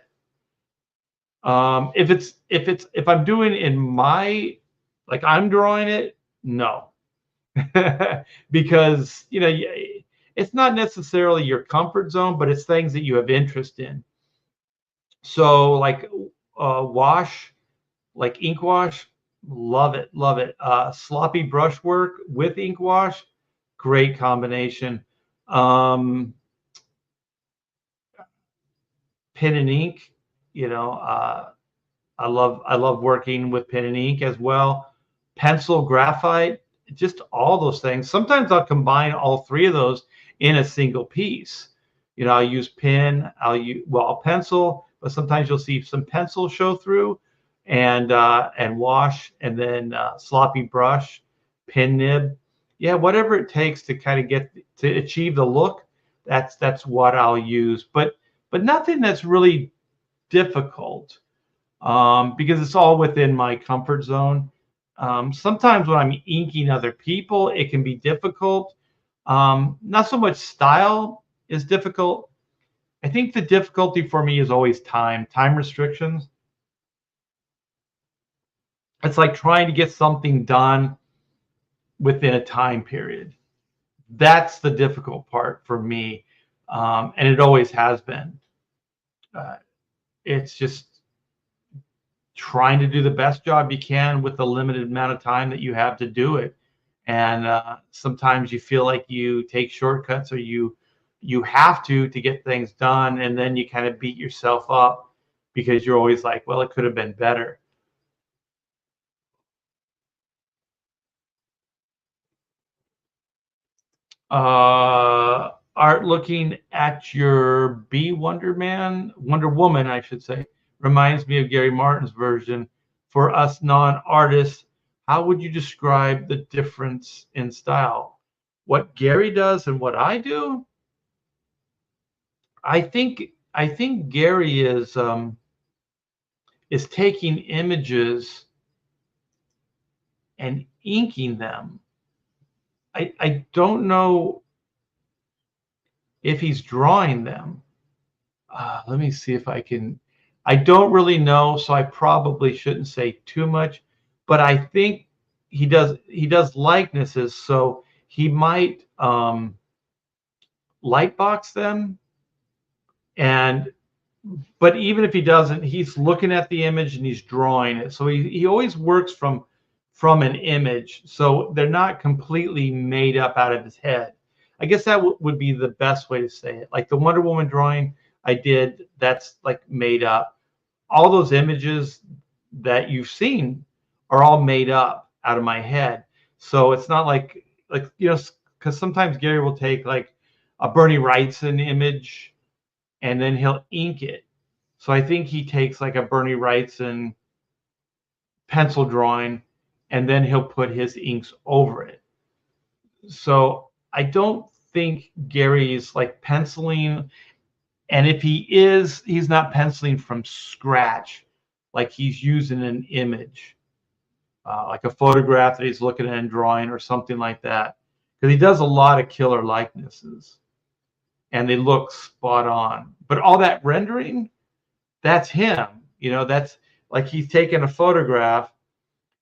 If I'm doing in my, like I'm drawing it, no. Because it's not necessarily your comfort zone, but it's things that you have interest in. So like wash, like ink wash, Love it, love it. Sloppy brushwork with ink wash, great combination. Um, Pen and ink, you know, I love working with pen and ink as well. Pencil, graphite, just all those things. Sometimes I'll combine all three of those in a single piece. You know, I'll use pen, I'll pencil, but sometimes you'll see some pencil show through, and wash, and then sloppy brush, pen nib. Yeah, whatever it takes to kind of get to achieve the look, that's what I'll use. But nothing that's really difficult, because it's all within my comfort zone. Sometimes when I'm inking other people, it can be difficult. Not so much style is difficult. I think the difficulty for me is always time restrictions. It's like trying to get something done within a time period. That's the difficult part for me, and it always has been. Uh, it's just trying to do the best job you can with the limited amount of time that you have to do it. And sometimes you feel like you take shortcuts, or you have to get things done, and then you kind of beat yourself up because you're always like, well, it could have been better. Art, looking at your Wonder Woman, I should say, reminds me of Gary Martin's version. For us non-artists, how would you describe the difference in style? What Gary does and what I do? I think Gary is taking images and inking them. I don't know if he's drawing them. Let me see if I can. I don't really know, so I probably shouldn't say too much. But I think he does likenesses, so he might lightbox them. And but even if he doesn't, he's looking at the image and he's drawing it. So he always works from an image, so they're not completely made up out of his head. I guess that would be the best way to say it. Like the Wonder Woman drawing I did, that's like made up. All those images that you've seen are all made up out of my head. So it's not like because sometimes Gary will take like a Bernie Wrightson image and then he'll ink it. So I think he takes like a Bernie Wrightson pencil drawing, and then he'll put his inks over it. So I don't think Gary's like penciling. And if he is, he's not penciling from scratch, like he's using an image, like a photograph that he's looking at and drawing or something like that. Because he does a lot of killer likenesses and they look spot on. But all that rendering, that's him. That's like he's taking a photograph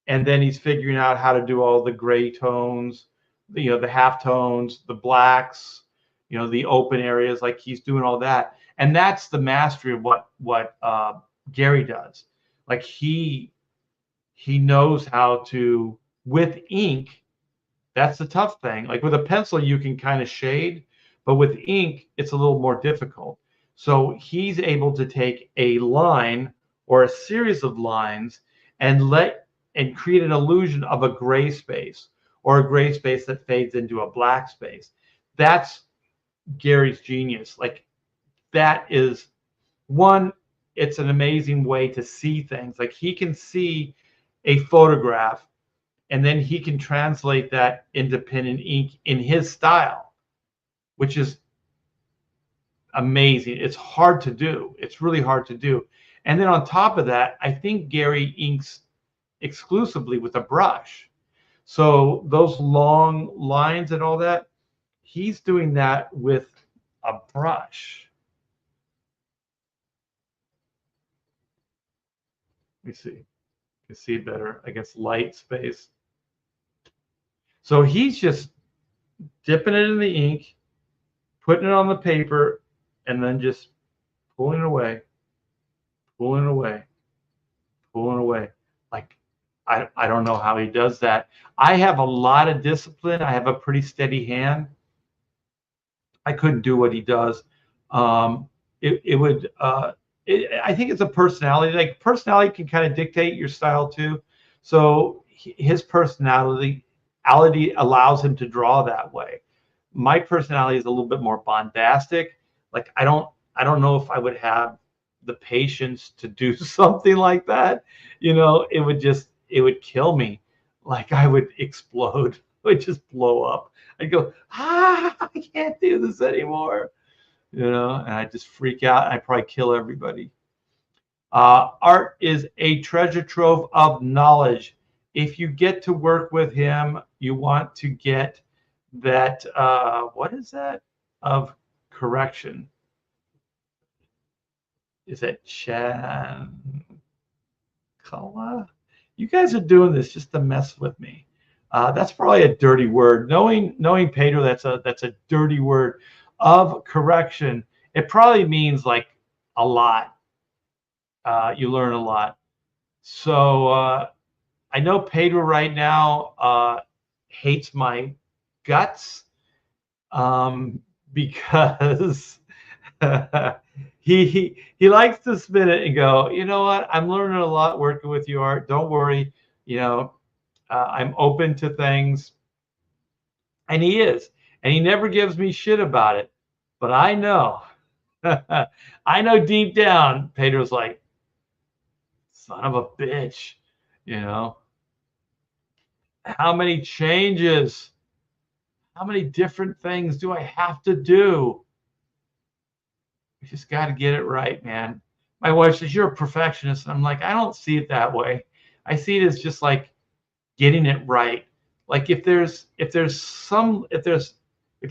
and then he's figuring out how to do all the gray tones, the half tones, the blacks, the open areas. Like he's doing all that, and that's the mastery of what Gary does. Like he knows how to, with ink. That's the tough thing. Like with a pencil, you can kind of shade, but with ink, it's a little more difficult. So he's able to take a line or a series of lines and create an illusion of a gray space, or a gray space that fades into a black space. That's Gary's genius. Like that is one, it's an amazing way to see things. Like he can see a photograph and then he can translate that into pen and ink in his style, which is amazing. It's hard to do. It's really hard to do. And then on top of that, I think Gary inks exclusively with a brush. So those long lines and all that, he's doing that with a brush. Let me see. You can see it better. I guess light space. So he's just dipping it in the ink, putting it on the paper, and then just pulling it away, pulling it away, pulling it away. Like I don't know how he does that. I have a lot of discipline. I have a pretty steady hand. I couldn't do what he does. It would. I think it's a personality. Like personality can kind of dictate your style too. So his personality allows him to draw that way. My personality is a little bit more bombastic. Like I don't know if I would have the patience to do something like that. You know, it would kill me. Like I would explode. I would just blow up. I'd go, I can't do this anymore. You know, and I just freak out. And I probably kill everybody. Art is a treasure trove of knowledge. If you get to work with him, you want to get that. What is that? Of correction. Is that Chancala? You guys are doing this just to mess with me. That's probably a dirty word. Knowing Pedro, that's a dirty word. Of correction, it probably means like a lot. You learn a lot. So I know Pedro right now hates my guts because he likes to spin it and go, you know what? I'm learning a lot working with you, Art. Don't worry. You know, I'm open to things. And he is. And he never gives me shit about it. But I know, I know deep down, Pedro's like, son of a bitch, you know. How many changes, how many different things do I have to do? We just got to get it right, man. My wife says, you're a perfectionist. And I'm like, I don't see it that way. I see it as just like getting it right. Like if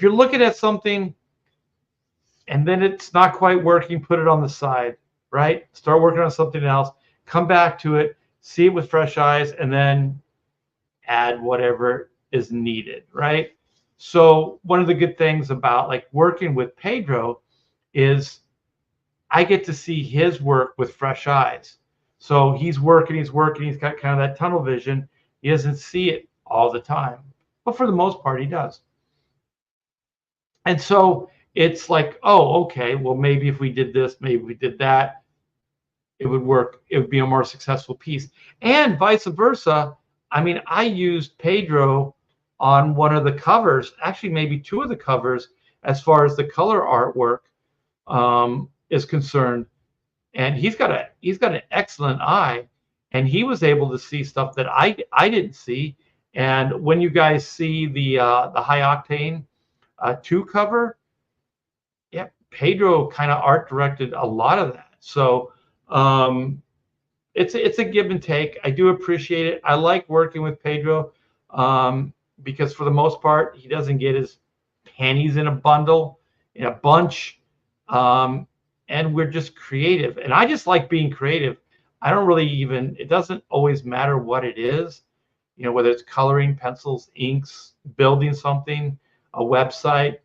you're looking at something and then it's not quite working, put it on the side, right? Start working on something else, come back to it, see it with fresh eyes, and then add whatever is needed, right? So one of the good things about like working with Pedro is I get to see his work with fresh eyes. So he's working, he's got kind of that tunnel vision. He doesn't see it all the time, but for the most part, he does. And so it's like, oh, okay, well, maybe if we did this, maybe we did that, it would work. It would be a more successful piece. And vice versa. I mean, I used Pedro on one of the covers, actually maybe two of the covers, as far as the color artwork is concerned. And he's got an excellent eye, and he was able to see stuff that I didn't see. And when you guys see the High Octane 2 cover, yeah, Pedro kind of art directed a lot of that. So it's a give and take. I do appreciate it. I like working with Pedro because for the most part, he doesn't get his panties in a bunch. And we're just creative. And I just like being creative. I don't really it doesn't always matter what it is, you know, whether it's coloring, pencils, inks, building something, a website,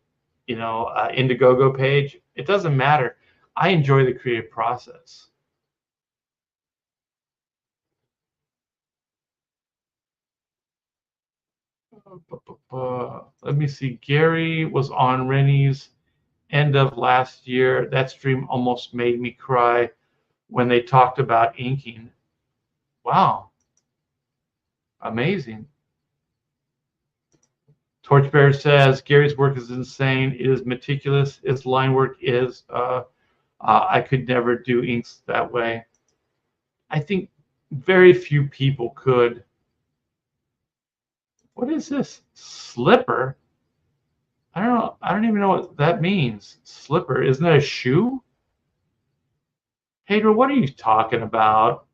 you know, Indiegogo page. It doesn't matter. I enjoy the creative process. Let me see. Gary was on Rennie's end of last year. That stream almost made me cry when they talked about inking. Wow. Amazing. Torchbearer says Gary's work is insane. It is meticulous. His line work is. I could never do inks that way. I think very few people could. What is this? Slipper? I don't know. I don't even know what that means. Slipper. Isn't that a shoe? Pedro, what are you talking about?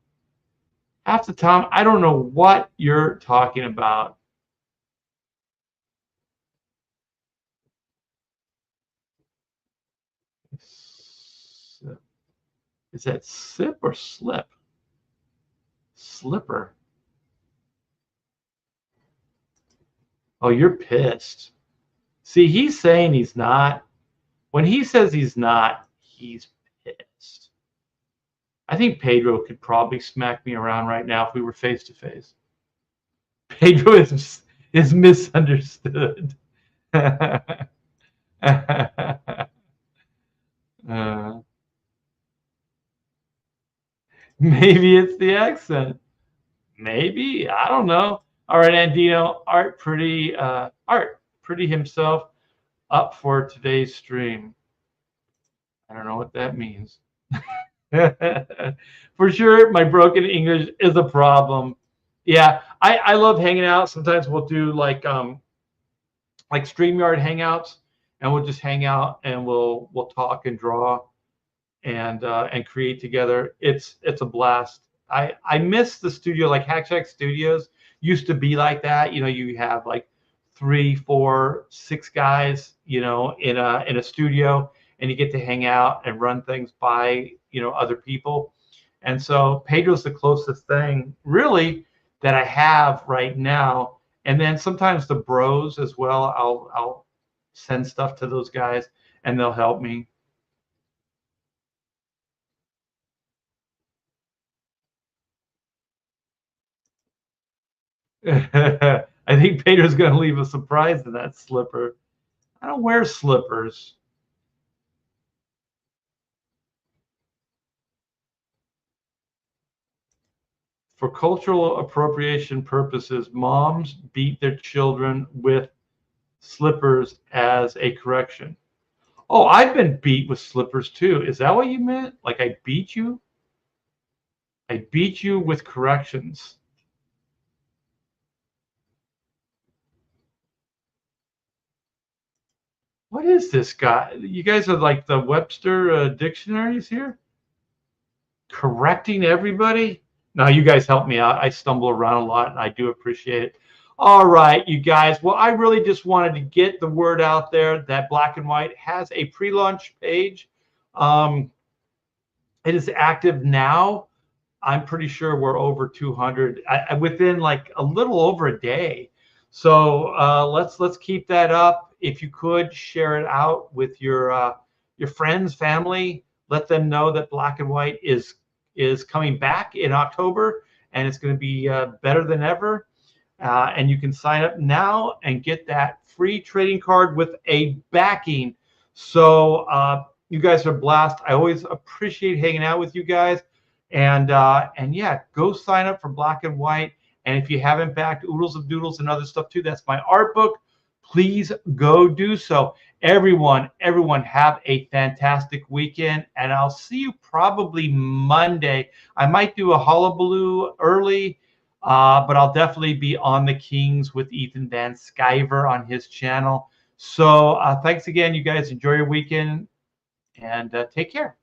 Half the time, I don't know what you're talking about. Is that sip or slip? Slipper. Oh, you're pissed. See, he's saying he's not. When he says he's not, he's pissed. I think Pedro could probably smack me around right now if we were face to face. Pedro is misunderstood. Uh, maybe it's the accent. Maybe, I don't know. All right, Andino, Art pretty himself up for today's stream. I don't know what that means. For sure, my broken English is a problem. Yeah, I love hanging out. Sometimes we'll do like StreamYard hangouts, and we'll just hang out and we'll talk and draw and create together. It's a blast. I miss the studio. Like Hack Shack Studios used to be like that. You know, you have like 3, 4, 6 guys, you know, in a studio, and you get to hang out and run things by, you know, other people. And so Pedro's the closest thing really that I have right now. And then sometimes the bros as well. I'll send stuff to those guys and they'll help me. I think Pedro's going to leave a surprise in that slipper. I don't wear slippers. For cultural appropriation purposes, moms beat their children with slippers as a correction. Oh, I've been beat with slippers too. Is that what you meant? Like I beat you? I beat you with corrections. What is this guy? You guys are like the Webster dictionaries here? Correcting everybody? No, you guys help me out. I stumble around a lot and I do appreciate it. All right, you guys. Well, I really just wanted to get the word out there that Black and White has a pre-launch page. It is active now. I'm pretty sure we're over 200 within like a little over a day. So let's keep that up. If you could share it out with your friends, family, let them know that Black and White is coming back in October and it's going to be better than ever. And you can sign up now and get that free trading card with a backing. So you guys are blessed. I always appreciate hanging out with you guys. And yeah, go sign up for Black and White. And if you haven't backed Oodles of Doodles and other stuff too, that's my art book. Please go do so. Everyone have a fantastic weekend. And I'll see you probably Monday. I might do a hullabaloo early, but I'll definitely be on the Kings with Ethan Van Sciver on his channel. So thanks again, you guys. Enjoy your weekend and take care.